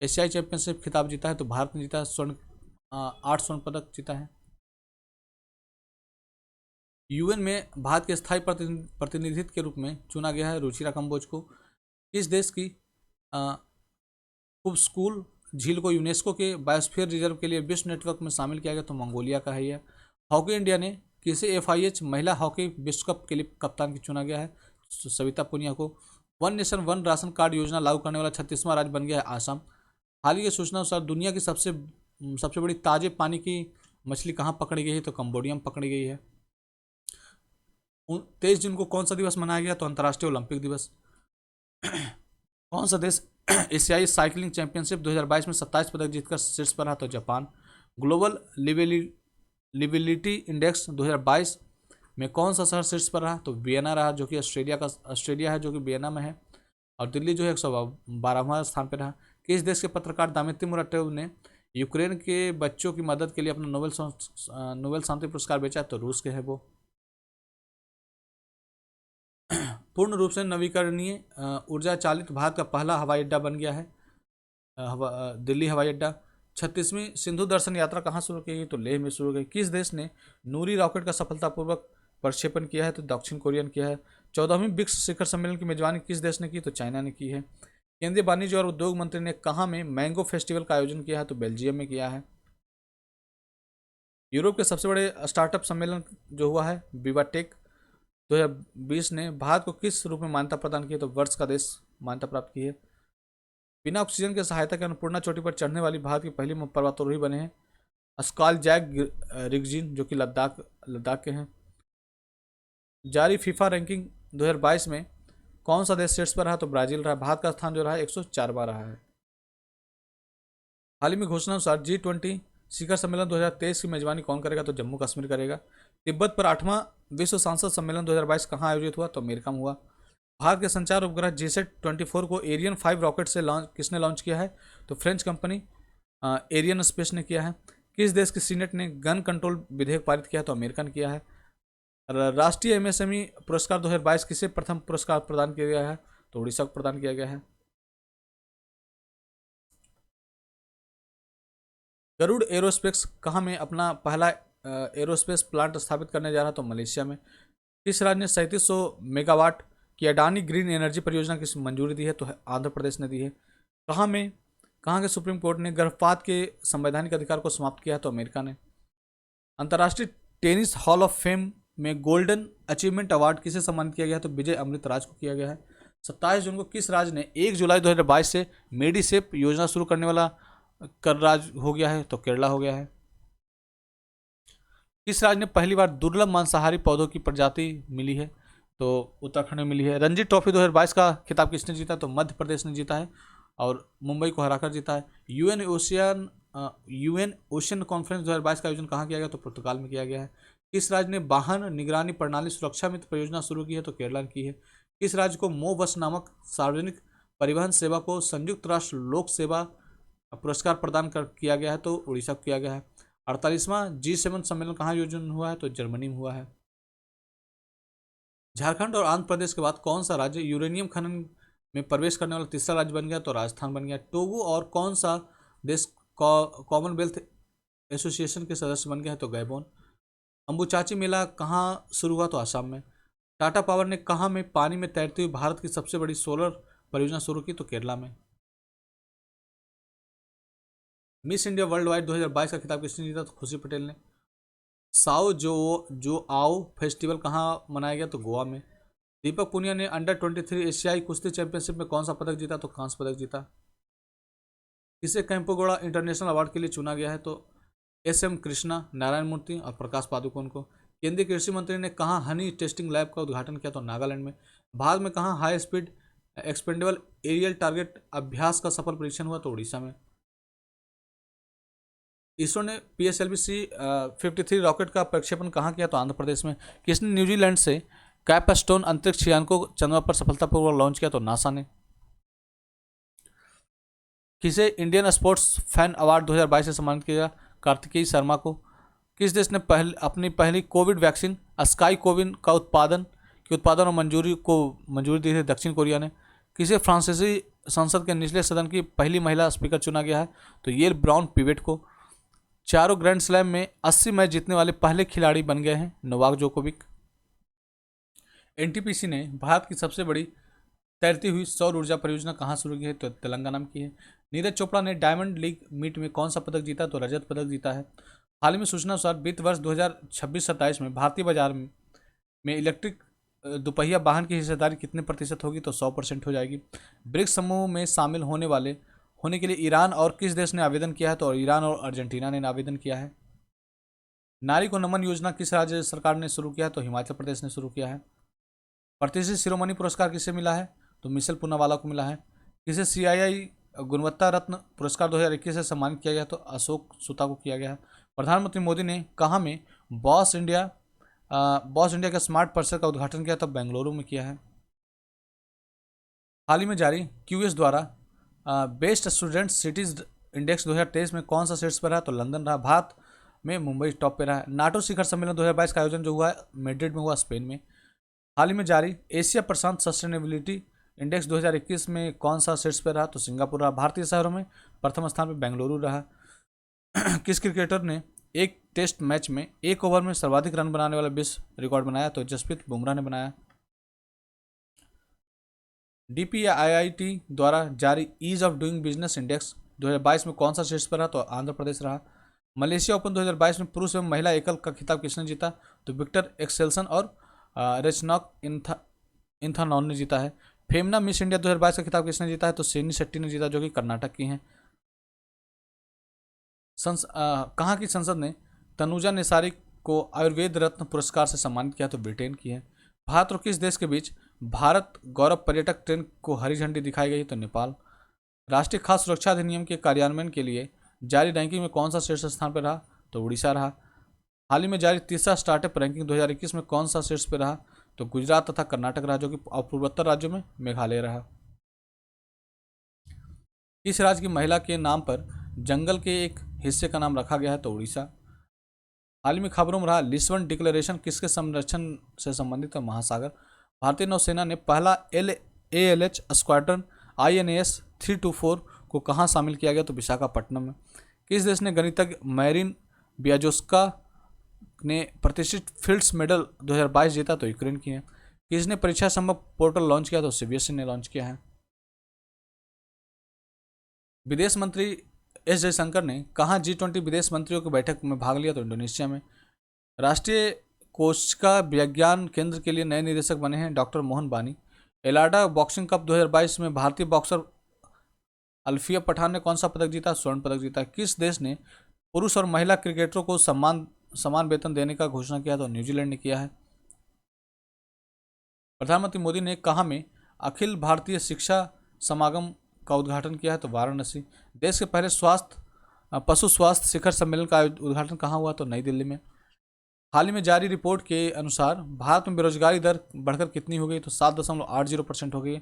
एशियाई चैंपियनशिप खिताब जीता है? तो भारत ने जीता है। 8 स्वर्ण पदक जीता है। UN में भारत के स्थायी प्रतिनिधित्व के रूप में चुना गया है रुचिरा कंबोज को। किस देश की कुब्स्कुल झील को यूनेस्को के बायोस्फीयर रिजर्व के लिए विश्व नेटवर्क में शामिल किया गया? तो मंगोलिया का है यह। हॉकी इंडिया ने किसे FIH महिला हॉकी विश्व कप के लिए कप्तान की चुना गया है? तो सविता पुनिया को। One nation one ration card योजना लागू करने वाला 36वां राज्य बन गया है आसाम। हाल ही की सूचना अनुसार दुनिया की सबसे बड़ी ताजे पानी की मछली कहाँ पकड़ी गई है? तो कंबोडिया में पकड़ी गई है। 23 जून को कौन सा दिवस मनाया गया? तो अंतर्राष्ट्रीय ओलंपिक दिवस। कौन सा देश एशियाई साइकिलिंग चैंपियनशिप 2022 में 27 पदक जीतकर शीर्ष पर रहा? तो जापान। ग्लोबल लिविलिटी इंडेक्स 2022 में कौन सा शहर शीर्ष पर रहा? तो वियना रहा, जो कि ऑस्ट्रेलिया है, जो कि वियना में है। और दिल्ली जो है 112वां स्थान पर रहा। किस देश के पत्रकार दामित्री मुराटोव ने यूक्रेन के बच्चों की मदद के लिए अपना नोबेल शांति पुरस्कार बेचा? तो रूस के है वो। पूर्ण रूप से नवीकरणीय ऊर्जा चालित भारत का पहला हवाई अड्डा बन गया है दिल्ली हवाई अड्डा। 36वीं सिंधु दर्शन यात्रा कहाँ शुरू की गई? तो लेह में शुरू की। किस देश ने नूरी रॉकेट का सफलतापूर्वक प्रक्षेपण किया है? तो दक्षिण कोरिया ने किया है। 14वीं ब्रिक्स शिखर सम्मेलन की मेजबानी किस देश ने की? तो चाइना ने की है। केंद्रीय वाणिज्य और उद्योग मंत्री ने कहाँ में मैंगो फेस्टिवल का आयोजन किया है? तो बेल्जियम में किया है। यूरोप के सबसे बड़े स्टार्टअप सम्मेलन जो हुआ है विवाटेक 2020 ने भारत को किस रूप में मान्यता प्रदान की? तो वर्ष का देश मान्यता प्राप्त की है। बिना ऑक्सीजन की सहायता के अन्नपूर्णा चोटी पर चढ़ने वाली भारत की पहली पर्वतारोही बने हैं स्कालजैग रिगजिन, जो कि लद्दाख के हैं। जारी फीफा रैंकिंग 2022 में कौन सा देश शीर्ष पर रहा? तो ब्राजील रहा। भारत का स्थान जो रहा 104वां रहा है। हाल ही में घोषणा अनुसार G20 शिखर सम्मेलन 2023 की मेजबानी कौन करेगा? तो जम्मू कश्मीर करेगा। तिब्बत पर 8वां विश्व सांसद सम्मेलन 2022 कहाँ आयोजित हुआ? तो अमेरिका में हुआ। भारत के संचार उपग्रह GSAT-24 को एरियन 5 रॉकेट से किसने लॉन्च किया है? तो फ्रेंच कंपनी एरियन स्पेस ने किया है। किस देश की सीनेट ने गन कंट्रोल विधेयक पारित किया है? तो अमेरिका ने किया है। राष्ट्रीय MSME पुरस्कार 2022 किसे प्रथम पुरस्कार प्रदान किया गया है? तो उड़ीसा को प्रदान किया गया है। गरुड़ एरोस्पेस कहाँ में अपना पहला एरोस्पेस प्लांट स्थापित करने जा रहा? तो मलेशिया में। किस राज्य ने 3700 मेगावाट की अडानी ग्रीन एनर्जी परियोजना की मंजूरी दी है? तो आंध्र प्रदेश ने दी है। कहाँ के सुप्रीम कोर्ट ने गर्भपात के संवैधानिक अधिकार को समाप्त किया है? तो अमेरिका ने। अंतर्राष्ट्रीय टेनिस हॉल ऑफ फेम में गोल्डन अचीवमेंट अवार्ड किसे सम्मानित किया गया है? तो विजय अमृतराज को किया गया है। 27 जून को किस राज्य ने 1 जुलाई 2022 से मेडिसेप योजना शुरू करने वाला कर राज्य हो गया है? तो केरला हो गया है। किस राज्य ने पहली बार दुर्लभ मांसाहारी पौधों की प्रजाति मिली है? तो उत्तराखंड में मिली है। रणजी ट्रॉफी 2022 का खिताब किसने जीता? तो मध्य प्रदेश ने जीता है और मुंबई को हराकर जीता है। यूएन ओशियन कॉन्फ्रेंस 2022 का आयोजन कहाँ किया गया? तो पुर्तगाल में किया गया है। किस राज्य ने वाहन निगरानी प्रणाली सुरक्षा मित्र परियोजना शुरू की है? तो केरला ने की है। किस राज्य को मो बस नामक सार्वजनिक परिवहन सेवा को संयुक्त राष्ट्र लोक सेवा पुरस्कार प्रदान कर किया गया है? तो उड़ीसा को किया गया है। 48वां G7 सम्मेलन कहाँ आयोजन हुआ है? तो जर्मनी में हुआ है। झारखंड और आंध्र प्रदेश के बाद कौन सा राज्य यूरेनियम खनन में प्रवेश करने वाला तीसरा राज्य बन गया? तो राजस्थान बन गया। टोगो और कौन सा देश कॉमनवेल्थ एसोसिएशन के सदस्य बन गया है? तो गैबोन। अंबुचाची मेला कहाँ शुरू हुआ? तो असम में। टाटा पावर ने कहाँ में पानी में तैरती हुई भारत की सबसे बड़ी सोलर परियोजना शुरू की? तो केरला में। मिस इंडिया वर्ल्ड वाइड 2022 का खिताब किसने जीता? तो खुशी पटेल ने। साओ जो आओ फेस्टिवल कहाँ मनाया गया? तो गोवा में। दीपक पुनिया ने अंडर-23 एशियाई कुश्ती चैंपियनशिप में कौन सा पदक जीता? तो कांस्य पदक जीता। इसे कैंपोगोड़ा इंटरनेशनल अवार्ड के लिए चुना गया है? तो एस.एम. कृष्णा, नारायण मूर्ति और प्रकाश पादुकोण को। केंद्रीय कृषि मंत्री ने कहाँ हनी टेस्टिंग लैब का उद्घाटन किया? तो नागालैंड में। भारत में कहाँ high speed expendable aerial target अभ्यास का सफल परीक्षण हुआ? तो उड़ीसा में। इसरो ने PSLV-C-53 रॉकेट का प्रक्षेपण कहाँ किया? तो आंध्र प्रदेश में। किसने न्यूजीलैंड से कैपस्टोन अंतरिक्ष यान को चंद्रमा पर सफलतापूर्वक लॉन्च किया? तो नासा ने। किसे इंडियन स्पोर्ट्स फैन अवार्ड 2022 से सम्मानित किया? कार्तिकेय शर्मा को। किस देश ने अपनी पहली कोविड वैक्सीन स्काई कोविन का उत्पादन और मंजूरी दी थी? दक्षिण कोरिया ने। किसे फ्रांसीसी संसद के निचले सदन की पहली महिला स्पीकर चुना गया है? तो येल ब्राउन पिवेट को। चारों ग्रैंड स्लैम में 80 मैच जीतने वाले पहले खिलाड़ी बन गए हैं नोवाक जोकोविक। एनटीपीसी ने भारत की सबसे बड़ी तैरती हुई सौर ऊर्जा परियोजना कहाँ शुरू की है? तो तेलंगाना में की है। नीरज चोपड़ा ने डायमंड लीग मीट में कौन सा पदक जीता? तो रजत पदक जीता है। हाल ही में सूचना अनुसार वित्त वर्ष 2026-27 में भारतीय बाजार में इलेक्ट्रिक दोपहिया वाहन की हिस्सेदारी कितने प्रतिशत होगी? तो 100% हो जाएगी। ब्रिक्स समूह में शामिल होने के लिए ईरान और किस देश ने आवेदन किया है? तो ईरान और अर्जेंटीना ने आवेदन किया है। नारी को नमन योजना किस राज्य सरकार ने शुरू किया है? तो हिमाचल प्रदेश ने शुरू किया है। प्रतिष्ठित शिरोमणि पुरस्कार किसे मिला है? तो मिशेल पूनावाला को मिला है। किसे CII गुणवत्ता रत्न पुरस्कार 2021 से सम्मानित किया गया? तो अशोक सुता को किया गया है। प्रधानमंत्री मोदी ने कहाँ में बॉस इंडिया के स्मार्ट परिसर का उद्घाटन किया? तो बेंगलुरु में किया है। हाल ही में जारी QS द्वारा बेस्ट स्टूडेंट सिटीज इंडेक्स 2023 में कौन सा शीर्ष पर रहा? तो लंदन रहा। भारत में मुंबई टॉप पे रहा है। नाटो शिखर सम्मेलन 2022 का आयोजन जो हुआ है मैड्रिड में हुआ, स्पेन में। हाल ही में जारी एशिया प्रशांत सस्टेनेबिलिटी इंडेक्स 2021 में कौन सा शीर्ष पर रहा? तो सिंगापुर रहा। भारतीय शहरों में प्रथम स्थान पर बेंगलुरु रहा। किस क्रिकेटर ने एक टेस्ट मैच में एक ओवर में सर्वाधिक रन बनाने वाला विश्व रिकॉर्ड बनाया? तो जसप्रीत बुमराह ने बनाया। DPIIT द्वारा जारी Ease of Doing Business Index 2022 में कौन सा शीर्ष पर रहा? तो आंध्र प्रदेश रहा। मलेशिया ओपन 2022 में पुरुष एवं महिला एकल का खिताब किसने जीता? तो विक्टर एक्सेल्सन और रेचनॉक इंथानॉन ने जीता है। फेमना मिस इंडिया 2022 का खिताब किसने जीता है? तो सेनी शेट्टी ने जीता, जो कि कर्नाटक की हैं। कहाँ की संसद ने तनुजा निसारी को आयुर्वेद रत्न पुरस्कार से सम्मानित किया? तो ब्रिटेन की है। भारत और किस देश के बीच भारत गौरव पर्यटक ट्रेन को हरी झंडी दिखाई गई? तो नेपाल। राष्ट्रीय खाद्य सुरक्षा अधिनियम के कार्यान्वयन के लिए जारी रैंकिंग में कौन सा शीर्ष स्थान पर रहा? तो उड़ीसा रहा। हाल ही में जारी तीसरा स्टार्टअप रैंकिंग 2021 में कौन सा शीर्ष पर रहा? तो गुजरात तथा कर्नाटक रहा, जो कि पूर्वोत्तर राज्यों में मेघालय रहा। इस राज्य की महिला के नाम पर जंगल के एक हिस्से का नाम रखा गया है? तो उड़ीसा। हाल ही में खबरों में रहा लिस्बन डिक्लेरेशन किसके संरक्षण से संबंधित है? महासागर। भारतीय नौसेना ने पहला ALH स्क्वाड्रन INAS 324 को कहाँ शामिल किया गया? तो विशाखापट्टनम में। किस देश ने गणितज्ञ मैरिन बियाजोस्का ने प्रतिष्ठित फील्ड्स मेडल 2022 जीता? तो यूक्रेन की है। किसने परीक्षा संभव पोर्टल लॉन्च किया? तो CBSE ने लॉन्च किया है। विदेश मंत्री S जयशंकर ने कहाँ G20 विदेश मंत्रियों की बैठक में भाग लिया? तो इंडोनेशिया में। राष्ट्रीय कोशिका विज्ञान केंद्र के लिए नए निदेशक बने हैं डॉक्टर मोहन बानी। एलाडा बॉक्सिंग कप 2022 में भारतीय बॉक्सर अल्फिया पठान ने कौन सा पदक जीता? स्वर्ण पदक जीता। किस देश ने पुरुष और महिला क्रिकेटरों को समान वेतन देने का घोषणा किया? तो न्यूजीलैंड ने किया है। प्रधानमंत्री मोदी ने कहाँ में अखिल भारतीय शिक्षा समागम का उद्घाटन किया है? तो वाराणसी। देश के पहले पशु स्वास्थ्य शिखर सम्मेलन का उद्घाटन कहाँ हुआ? तो नई दिल्ली में। हाल ही में जारी रिपोर्ट के अनुसार भारत में बेरोजगारी दर बढ़कर कितनी हो गई? तो 7.80% हो गई है।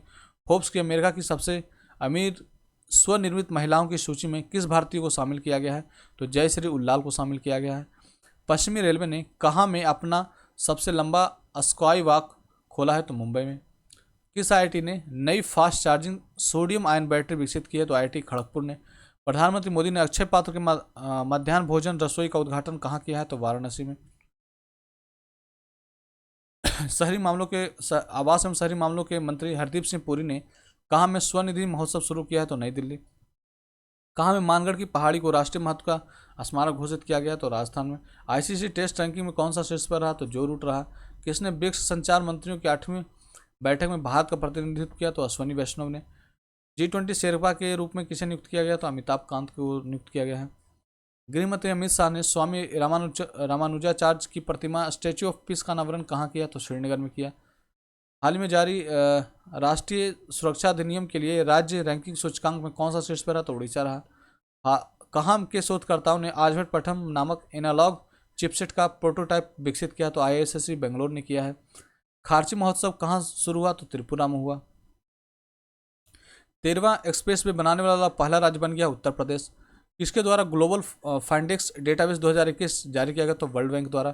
फोर्ब्स की अमेरिका की सबसे अमीर स्वनिर्मित महिलाओं की सूची में किस भारतीय को शामिल किया गया है? तो जयश्री उल्लाल को शामिल किया गया है। पश्चिमी रेलवे ने कहाँ में अपना सबसे लंबा स्काई वॉक खोला है? तो मुंबई में। किस आईआईटी ने नई fast charging sodium ion battery विकसित की है? तो आईआईटी खड़गपुर ने। प्रधानमंत्री मोदी ने अक्षय पात्र के मध्याह्न भोजन रसोई का उद्घाटन कहाँ किया है? तो वाराणसी में। शहरी मामलों के आवास एवं शहरी मामलों के मंत्री हरदीप सिंह पुरी ने कहाँ में स्वनिधि महोत्सव शुरू किया है? तो नई दिल्ली। कहाँ में मानगढ़ की पहाड़ी को राष्ट्रीय महत्व का स्मारक घोषित किया गया? तो राजस्थान में। आईसीसी टेस्ट रैंकिंग में कौन सा शीर्ष पर रहा? तो जो रूट रहा। किसने ब्रिक्स संचार मंत्रियों की 8वीं बैठक में भारत का प्रतिनिधित्व किया? तो अश्वनी वैष्णव ने। G20 शेरपा के रूप में किसे नियुक्त किया गया? तो अमिताभ कांत को नियुक्त किया गया है। गृहमंत्री अमित शाह ने स्वामी रामानुजाचार्य की प्रतिमा स्टैच्यू ऑफ पीस का अनावरण कहाँ किया? तो श्रीनगर में किया। हाल ही में जारी राष्ट्रीय सुरक्षा अधिनियम के लिए राज्य रैंकिंग सूचकांक में कौन सा शीर्ष पर रहा? तो उड़ीसा रहा। कहाँ के शोधकर्ताओं ने आर्यभट्ट पठम नामक एनालॉग चिपसेट का प्रोटोटाइप विकसित किया? तो IISc बेंगलोर ने किया है। खारची महोत्सव कहाँ शुरू हुआ? तो त्रिपुरा में हुआ। 13वां एक्सप्रेस वे बनाने वाला पहला राज्य बन गया उत्तर प्रदेश। किसके द्वारा ग्लोबल फाइंडेक्स डेटाबेस 2021 जारी किया गया? तो वर्ल्ड बैंक द्वारा।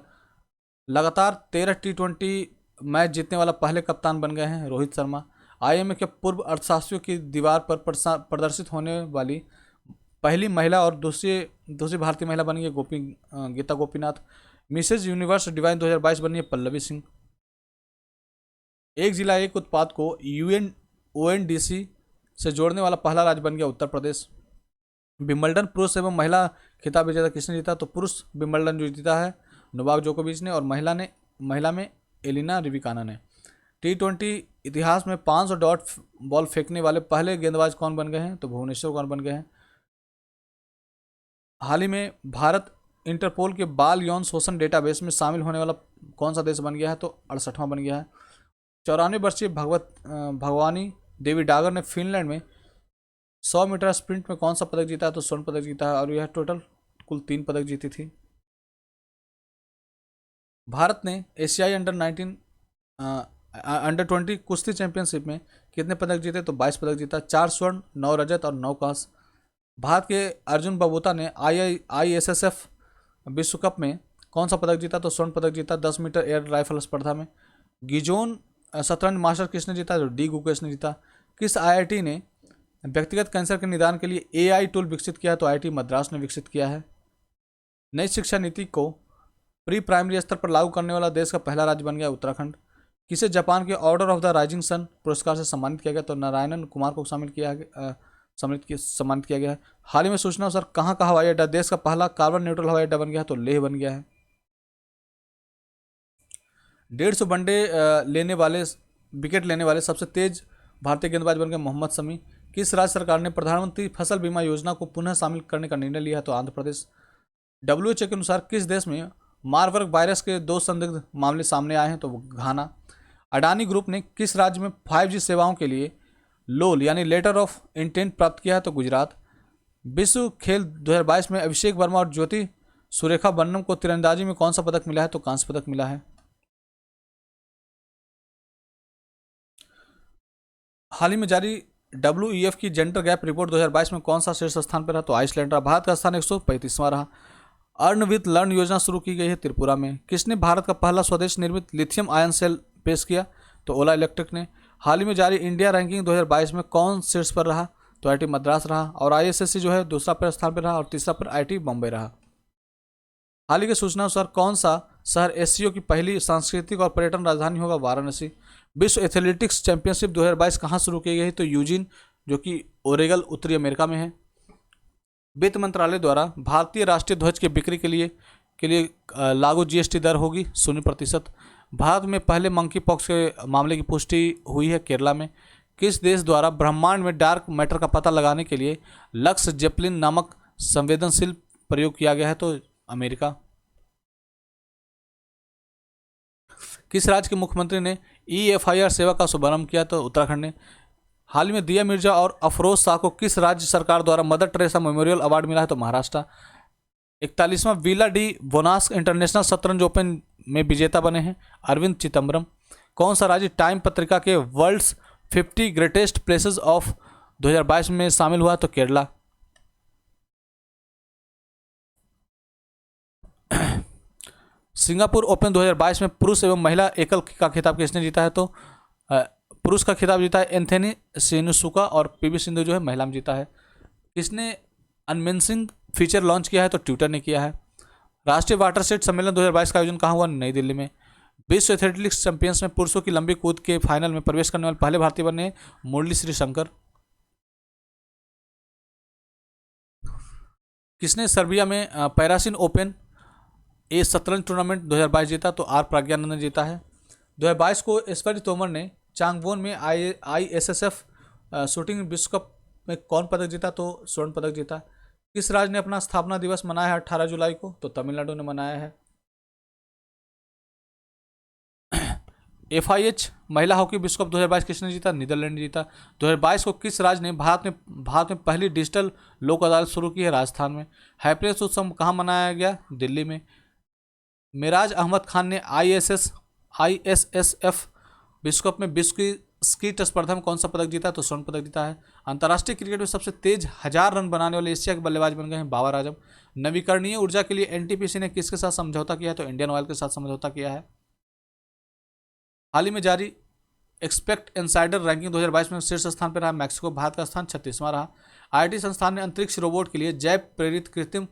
लगातार 13 T20 मैच जीतने वाला पहले कप्तान बन गए हैं रोहित शर्मा। IMF के पूर्व अर्थशास्त्रियों की दीवार पर प्रदर्शित होने वाली पहली महिला और दूसरी भारतीय महिला बनी है Geeta Gopinath. Mrs Universe Divine 2022 बनी है पल्लवी सिंह। एक जिला एक उत्पाद को ONDC से जोड़ने वाला पहला राज्य बन गया उत्तर प्रदेश। विंबलडन पुरुष एवं महिला खिताब विजेता किसने जीता? तो पुरुष विंबलडन जो जीता है नोवाक जोकोविच ने, और महिला में एलिना रविकाना ने। T20 इतिहास में 500 डॉट बॉल फेंकने वाले पहले गेंदबाज कौन बन गए हैं? तो भुवनेश्वर कुमार बन गए हैं। हाल ही में भारत इंटरपोल के बाल यौन शोषण डेटाबेस में शामिल होने वाला कौन सा देश बन गया है? तो 68वां बन गया है। 94 वर्षीय भगवानी देवी डागर ने फिनलैंड में 100 मीटर स्प्रिंट में कौन सा पदक जीता है? तो स्वर्ण पदक जीता है, और यह टोटल कुल 3 पदक जीती थी। भारत ने एशियाई अंडर 20 कुश्ती चैंपियनशिप में कितने पदक जीते? तो 22 पदक जीता। 4 स्वर्ण, 9 रजत और 9 कांस्य। भारत के अर्जुन बबूता ने ISSF विश्व कप में कौन सा पदक जीता? तो स्वर्ण पदक जीता 10 मीटर एयर राइफल स्पर्धा में। गिजोन शतरंज मास्टर किसने जीता? तो D गुकेश ने जीता। किस IIT ने व्यक्तिगत कैंसर के निदान के लिए AI टूल विकसित किया? तो IIT मद्रास ने विकसित किया है। नई शिक्षा नीति को प्री प्राइमरी स्तर पर लागू करने वाला देश का पहला राज्य बन गया उत्तराखंड। किसे जापान के Order of the Rising Sun पुरस्कार से सम्मानित किया गया? तो नारायणन कुमार को सम्मानित किया गया है। हाल ही में सूचना अनुसार कहाँ का हवाई अड्डा देश का पहला कार्बन न्यूट्रल हवाई अड्डा बन गया है? तो लेह बन गया है। 150 वनडे विकेट लेने वाले सबसे तेज भारतीय गेंदबाज बन गए मोहम्मद शमी। किस राज्य सरकार ने प्रधानमंत्री फसल बीमा योजना को पुनः शामिल करने का निर्णय लिया है? तो आंध्र प्रदेश। WHO के अनुसार किस देश में मारबर्ग वायरस के 2 संदिग्ध मामले सामने आए हैं? तो घाना। अडानी ग्रुप ने किस राज्य में 5G सेवाओं के लिए लोल यानी लेटर ऑफ इंटेंट प्राप्त किया है? तो गुजरात। विश्व खेल 2022 में अभिषेक वर्मा और ज्योति सुरेखा बन्नम को तीरंदाजी में कौन सा पदक मिला है? तो कांस्य पदक मिला है। हाल ही में जारी WEF की जेंडर गैप रिपोर्ट 2022 में कौन सा शीर्ष स्थान पर रहा? तो आइसलैंड रहा। भारत का स्थान 135वां रहा। अर्न विथ लर्न योजना शुरू की गई है त्रिपुरा में। किसने भारत का पहला स्वदेश निर्मित लिथियम आयन सेल पेश किया? तो ओला इलेक्ट्रिक ने। हाल ही में जारी इंडिया रैंकिंग 2022 में कौन शीर्ष पर रहा? तो IIT मद्रास रहा, और ISSC जो है दूसरा पर स्थान पर रहा, और तीसरा पर IIT बॉम्बे रहा। हाल ही की सूचना अनुसार कौन सा शहर SCO की पहली सांस्कृतिक और पर्यटन राजधानी होगा? वाराणसी। विश्व एथलेटिक्स चैंपियनशिप 2022 कहाँ शुरू की गई? तो यूजिन, जो कि ओरेगल उत्तरी अमेरिका में है। वित्त मंत्रालय द्वारा भारतीय राष्ट्रीय ध्वज की बिक्री के लिए लागू GST दर होगी 0%। भारत में पहले मंकी पॉक्स के मामले की पुष्टि हुई है केरला में। किस देश द्वारा ब्रह्मांड में डार्क मैटर का पता लगाने के लिए लक्स जेपलिन नामक संवेदनशील प्रयोग किया गया है? तो अमेरिका। किस राज्य के मुख्यमंत्री ने EFIR सेवा का शुभारंभ किया तो उत्तराखंड ने। हाल ही में दिया मिर्जा और अफरोज शाह को किस राज्य सरकार द्वारा मदर टेरेसा मेमोरियल अवार्ड मिला है तो महाराष्ट्र। 41वां विला डी बोनास इंटरनेशनल शतरंज ओपन में विजेता बने हैं अरविंद चिदम्बरम। कौन सा राज्य टाइम पत्रिका के वर्ल्ड्स 50 ग्रेटेस्ट प्लेसेस ऑफ 2022 में शामिल हुआ तो केरला। सिंगापुर ओपन 2022 में पुरुष एवं महिला एकल का खिताब किसने जीता है तो पुरुष का खिताब जीता है एंथनी सेनुसुका और पीवी सिंधु जो है महिला में जीता है। किसने अनमेंसिंग फीचर लॉन्च किया है तो ट्विटर ने किया है। राष्ट्रीय वाटरशेड सम्मेलन 2022 का आयोजन कहाँ हुआ नई दिल्ली में। विश्व एथलेटिक्स चैंपियंस में पुरुषों की लंबी कूद के फाइनल में प्रवेश करने वाले पहले भारतीय बने मुरली श्रीशंकर। किसने सर्बिया में पैरासिन ओपन ए शतरंज टूर्नामेंट 2022 जीता तो आर प्रज्ञानंद ने जीता है। 2022 को ऐश्वर्य तोमर ने चांगवोन में ISSF शूटिंग विश्व कप में कौन पदक जीता तो स्वर्ण पदक जीता। किस राज्य ने अपना स्थापना दिवस मनाया है 18 जुलाई को तो तमिलनाडु ने मनाया है। FIH महिला हॉकी विश्व कप 2022 किसने जीता नीदरलैंड ने जीता। 2022 को किस राज्य ने भारत में पहली डिजिटल लोक अदालत शुरू की है राजस्थान में। हैप्पीनेस उत्सव कहाँ मनाया गया दिल्ली में। मेराज अहमद खान ने ISSF विश्व कप में विश्व की स्कीट स्पर्धा में कौन सा पदक जीता तो स्वर्ण पदक जीता है। अंतर्राष्ट्रीय क्रिकेट में सबसे तेज 1000 रन बनाने वाले एशिया के बल्लेबाज बन गए हैं बाबर आजम। नवीकरणीय ऊर्जा के लिए NTPC ने किसके साथ समझौता किया है तो इंडियन ऑयल के साथ समझौता किया है। हाल ही में जारी एक्सपेक्ट इनसाइडर रैंकिंग 2022 में शीर्ष स्थान पर रहा मैक्सिको, भारत का स्थान 36वां रहा। IIT संस्थान ने अंतरिक्ष रोबोट के लिए जैव प्रेरित कृत्रिम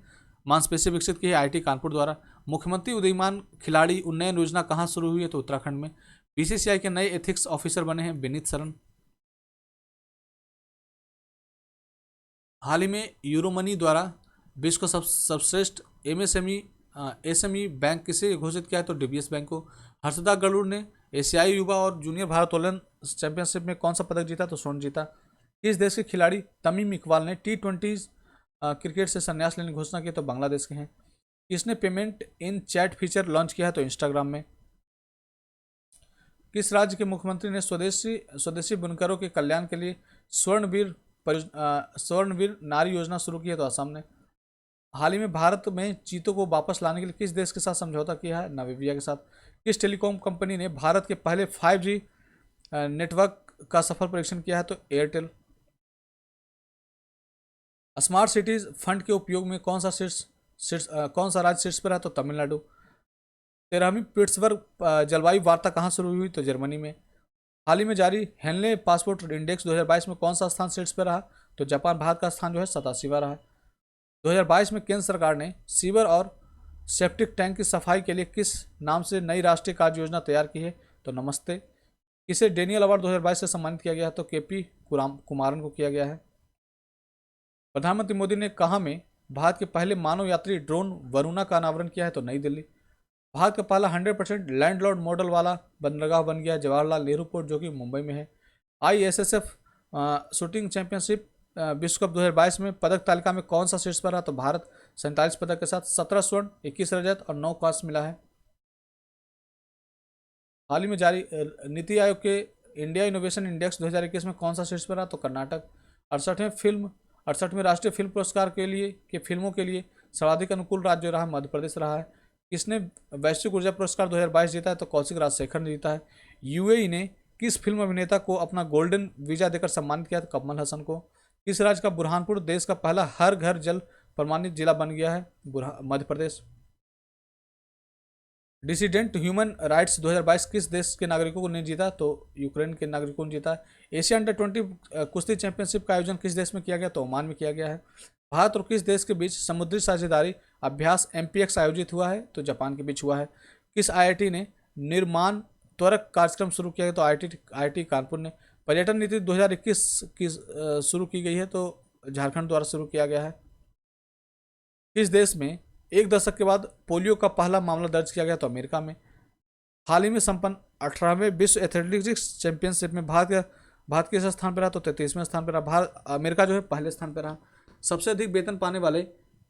मांसपेशी विकसित की है IIT कानपुर द्वारा। मुख्यमंत्री उदीयमान खिलाड़ी उन्नयन योजना कहाँ शुरू हुई है तो उत्तराखंड में। BCCI के नए एथिक्स ऑफिसर बने हैं विनीत सरन। हाल ही में यूरोमनी द्वारा विश्व का सर्वश्रेष्ठ SME बैंक किसे घोषित किया है तो DBS बैंक को। हर्षदा गरुड़ ने एशियाई युवा और जूनियर भारोत्तोलन चैंपियनशिप में कौन सा पदक जीता तो स्वर्ण जीता। किस देश के खिलाड़ी तमीम इकबाल ने T20 क्रिकेट से संन्यास लेने की घोषणा की तो बांग्लादेश के हैं। किसने payment in chat feature launch किया है तो इंस्टाग्राम में। किस राज्य के मुख्यमंत्री ने स्वदेशी बुनकरों के कल्याण के लिए स्वर्णवीर नारी योजना शुरू की है तो असम ने। हाल ही में भारत में चीतों को वापस लाने के लिए किस देश के साथ समझौता किया है नामीबिया के साथ। किस टेलीकॉम कंपनी ने भारत के पहले 5G नेटवर्क का सफल परीक्षण किया है तो एयरटेल। स्मार्ट सिटीज फंड के उपयोग में कौन सा राज्य शीर्ष पर है तो तमिलनाडु। 13वीं पिट्सबर्ग जलवायु वार्ता कहाँ शुरू हुई तो जर्मनी में। हाल ही में जारी हेनले पासपोर्ट इंडेक्स 2022 में कौन सा स्थान शीर्ष पर रहा तो जापान, भारत का स्थान जो है 87वां रहा। 2022 में केंद्र सरकार ने सीवर और सेप्टिक टैंक की सफाई के लिए किस नाम से नई राष्ट्रीय कार्य योजना तैयार की है तो नमस्ते। किसे डेनियल अवार्ड 2022 से सम्मानित किया गया है तो KP कुमारन को किया गया है। प्रधानमंत्री मोदी ने कहाँ में भारत के पहले मानव यात्री ड्रोन वरुणा का अनावरण किया है तो नई दिल्ली। भारत का पहला 100% लैंडलॉर्ड मॉडल वाला बंदरगाह बन गया जवाहरलाल नेहरू पोर्ट जो कि मुंबई में है। ISSF शूटिंग चैंपियनशिप विश्व कप 2022 में पदक तालिका में कौन सा शीर्ष पर रहा तो भारत 47 पदक के साथ 17 स्वर्ण, 21 रजत और 9 कांस्य मिला है। हाल ही में जारी नीति आयोग के इंडिया इनोवेशन इंडेक्स 2021 में कौन सा शीर्ष पर रहा तो कर्नाटक। 68वें राष्ट्रीय फिल्म पुरस्कार के फिल्मों के लिए सर्वाधिक अनुकूल राज्य रहा मध्य प्रदेश रहा है। किसने वैश्विक ऊर्जा पुरस्कार 2022 जीता है तो कौशिक राजशेखर ने जीता है। UAE ने किस फिल्म अभिनेता को अपना गोल्डन वीजा देकर सम्मानित किया तो कमल हसन को। किस राज्य का बुरहानपुर देश का पहला हर घर जल प्रमाणित जिला बन गया है Madhya Pradesh. Dissident human rights 2022 किस देश के नागरिकों ने जीता तो यूक्रेन के नागरिकों ने जीता। एशिया अंडर-20 कुश्ती चैंपियनशिप का आयोजन किस देश में किया गया तो ओमान में किया गया है। भारत और किस देश के बीच समुद्री साझेदारी अभ्यास MPX आयोजित हुआ है तो जापान के बीच हुआ है। किस IIT ने निर्माण त्वरक कार्यक्रम शुरू किया है तो IIT कानपुर ने। पर्यटन नीति 2021 की शुरू की गई है तो झारखंड द्वारा शुरू किया गया है। किस देश में एक दशक के बाद पोलियो का पहला मामला दर्ज किया गया तो अमेरिका में। हाल ही में संपन्न 18वें विश्व एथलेटिक्स चैंपियनशिप में भारत किस स्थान पर रहा तो 33वें स्थान पर रहा। अमेरिका जो है पहले स्थान पर रहा। सबसे अधिक वेतन पाने वाले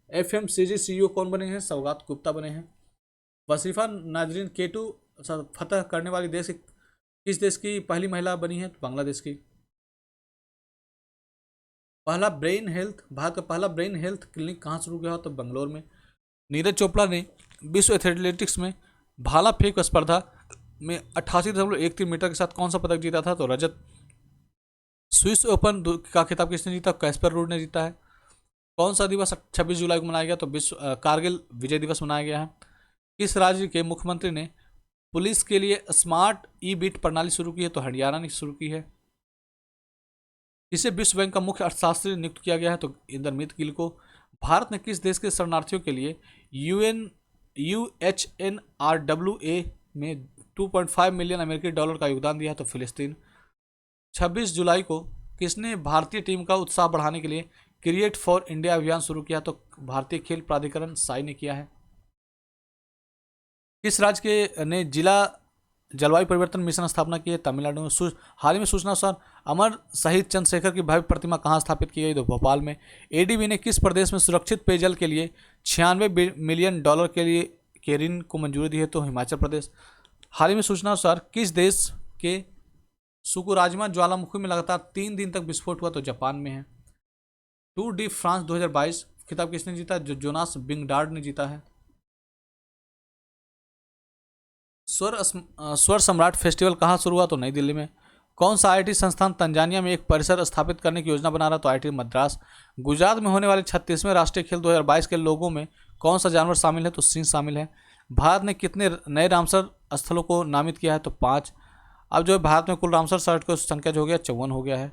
FMCG CEO कौन बने हैं सौगात गुप्ता बने हैं। वसीफा नाजरीन K2 फतह करने वाली देश किस देश की पहली महिला बनी है? तो बांग्लादेश की। पहला ब्रेन हेल्थ, भारत का पहला ब्रेन हेल्थ क्लिनिक कहाँ शुरू किया? तो बेंगलोर में। नीरज चोपड़ा ने विश्व एथलेटिक्स में भाला फेंक स्पर्धा में 88.13 मीटर के साथ कौन सा पदक जीता था? तो रजत। स्विस ओपन का खिताब किसने जीता? कैस्पर रूड ने जीता है। कौन सा दिवस 26 जुलाई को मनाया गया? तो विश्व कारगिल विजय दिवस मनाया गया है। किस राज्य के मुख्यमंत्री ने पुलिस के लिए स्मार्ट ई बीट प्रणाली शुरू की है? तो हरियाणा ने शुरू की है। इसे विश्व बैंक का मुख्य अर्थशास्त्री नियुक्त किया गया है? तो इंद्रमीत गिल को। भारत ने किस देश के शरणार्थियों के लिए UNHRWA में 2.5 मिलियन अमेरिकी डॉलर का योगदान दिया है? तो फिलिस्तीन। 26 जुलाई को किसने भारतीय टीम का उत्साह बढ़ाने के लिए क्रिएट फॉर इंडिया अभियान शुरू किया? तो भारतीय खेल प्राधिकरण साई ने किया है। किस राज्य के ने जिला जलवायु परिवर्तन मिशन स्थापना की है? तमिलनाडु में। हाल ही में सूचना अनुसार अमर शहीद चंद्रशेखर की भव्य प्रतिमा कहाँ स्थापित की गई? तो भोपाल में। एडीबी ने किस प्रदेश में सुरक्षित पेयजल के लिए 96 मिलियन डॉलर के लिए के ऋण को मंजूरी दी है? तो हिमाचल प्रदेश। हाल ही में सूचना अनुसार किस देश के सुकुराजिमा ज्वालामुखी में लगातार 3 दिन तक विस्फोट हुआ? तो जापान में है। टूर डी फ्रांस 2022 खिताब किसने जीता? जो जोनास विंगडार्ड ने जीता है। स्वर सम्राट फेस्टिवल कहाँ शुरू हुआ? तो नई दिल्ली में। कौन सा आईटी संस्थान तंजानिया में एक परिसर स्थापित करने की योजना बना रहा? तो आईटी मद्रास। गुजरात में होने वाले 36वें राष्ट्रीय खेल 2022 के लोगों में कौन सा जानवर शामिल है? तो सिंह शामिल है। भारत ने कितने नए रामसर स्थलों को नामित किया है? तो 5। अब जो है भारत में कुल रामसर साइट की संख्या जो हो गया 54 हो गया है।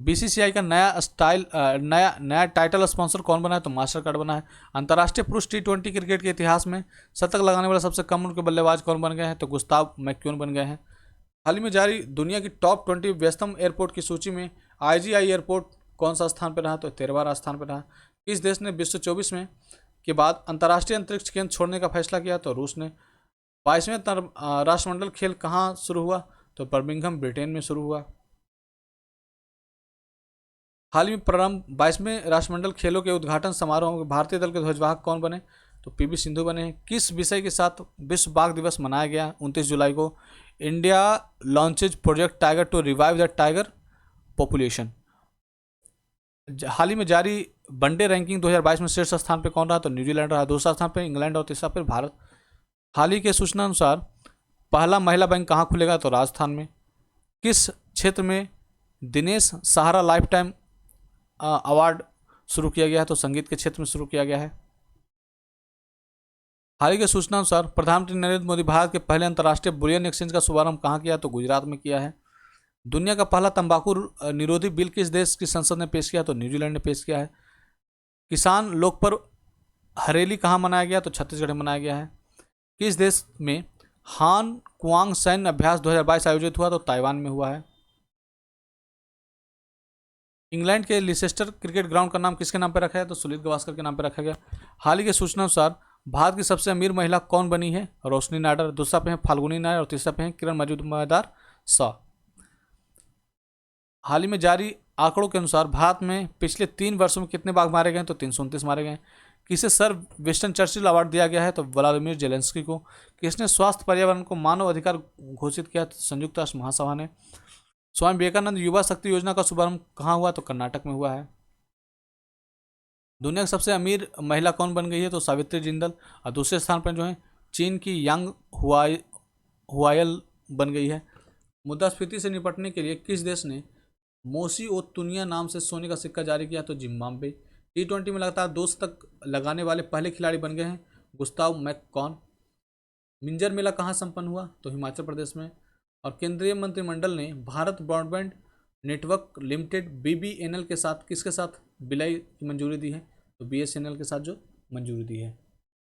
बीसीसीआई का नया टाइटल स्पॉन्सर कौन बना है? तो मास्टर कार्ड बना है। अंतर्राष्ट्रीय पुरुष T20 क्रिकेट के इतिहास में शतक लगाने वाला सबसे कम उम्र के बल्लेबाज कौन बन गए हैं? तो गुस्ताव मैक्यून बन गए हैं। हाल ही में जारी दुनिया की टॉप 20 व्यस्तम एयरपोर्ट की सूची में IGI एयरपोर्ट कौन सा स्थान पर रहा? तो 13वां स्थान पर रहा। किस देश ने विश्व 24 में के बाद अंतर्राष्ट्रीय अंतरिक्ष केंद्र छोड़ने का फैसला किया? तो रूस ने। 22वें राष्ट्रमंडल खेल कहाँ शुरू हुआ? तो बर्मिंघम ब्रिटेन में शुरू हुआ। हाल ही में प्रारंभ 22वें राष्ट्रमंडल खेलों के उद्घाटन समारोह में भारतीय दल के ध्वजवाहक कौन बने? तो PV सिंधु बने हैं। किस विषय के साथ विश्व बाघ दिवस मनाया गया 29 जुलाई को? India launches project tiger to revive the tiger population. हाल ही में जारी वनडे रैंकिंग 2022 में शीर्ष स्थान पर कौन रहा? तो न्यूजीलैंड रहा। दूसरा स्थान पर इंग्लैंड और तीसरा पर भारत। हाल ही के सूचना अनुसार पहला महिला बैंक कहाँ खुलेगा? तो राजस्थान में। किस क्षेत्र में दिनेश सहारा लाइफ टाइम अवार्ड शुरू किया गया है? तो संगीत के क्षेत्र में शुरू किया गया है। हाल ही के सूचना अनुसार प्रधानमंत्री नरेंद्र मोदी भारत के पहले अंतर्राष्ट्रीय बुलियन एक्सचेंज का शुभारंभ कहाँ किया? तो गुजरात में किया है। दुनिया का पहला तंबाकू निरोधी बिल किस देश की संसद ने पेश किया? तो न्यूजीलैंड ने पेश किया है। किसान लोक पर्व हरेली कहाँ मनाया गया? तो छत्तीसगढ़ में मनाया गया है। किस देश में हान कुआंग सैन्य अभ्यास 2022 आयोजित हुआ? तो ताइवान में हुआ है। इंग्लैंड के लिसेस्टर क्रिकेट ग्राउंड का नाम किसके नाम पर रखा है? तो सुनील गावस्कर के नाम पर रखा गया। हाल ही के सूचना अनुसार भारत की सबसे अमीर महिला कौन बनी है? रोशनी नायडर। दूसरा पे है फाल्गुनी नायर और तीसरा पे है किरण मजूमदार शाह। हाल ही में जारी आंकड़ों के अनुसार भारत में पिछले 3 वर्षों में कितने बाघ मारे गए? तो 329 मारे गए। किसे सर विंस्टन चर्चिल अवार्ड दिया गया है? तो व्लादिमीर जेलेंस्की को। किसने स्वास्थ्य पर्यावरण को मानव अधिकार घोषित किया? तो संयुक्त राष्ट्र महासभा ने। स्वामी विवेकानंद युवा शक्ति योजना का शुभारंभ कहाँ हुआ? तो कर्नाटक में हुआ है। दुनिया की सबसे अमीर महिला कौन बन गई है? तो सावित्री जिंदल। और दूसरे स्थान पर जो है चीन की यांग हुआयल बन गई है। मुद्रास्फीति से निपटने के लिए किस देश ने मोसी ओ तुनिया नाम से सोने का सिक्का जारी किया? तो जिम्बाब्वे। T20 में लगातार 2 शतक लगाने वाले पहले खिलाड़ी बन गए हैं गुस्ताव मैककॉन। मिंजर मेला कहाँ संपन्न हुआ? तो हिमाचल प्रदेश में। और केंद्रीय मंत्रिमंडल ने Bharat broadband network limited BBNL के साथ किसके साथ विलय की मंजूरी दी है? तो BSNL के साथ जो मंजूरी दी है।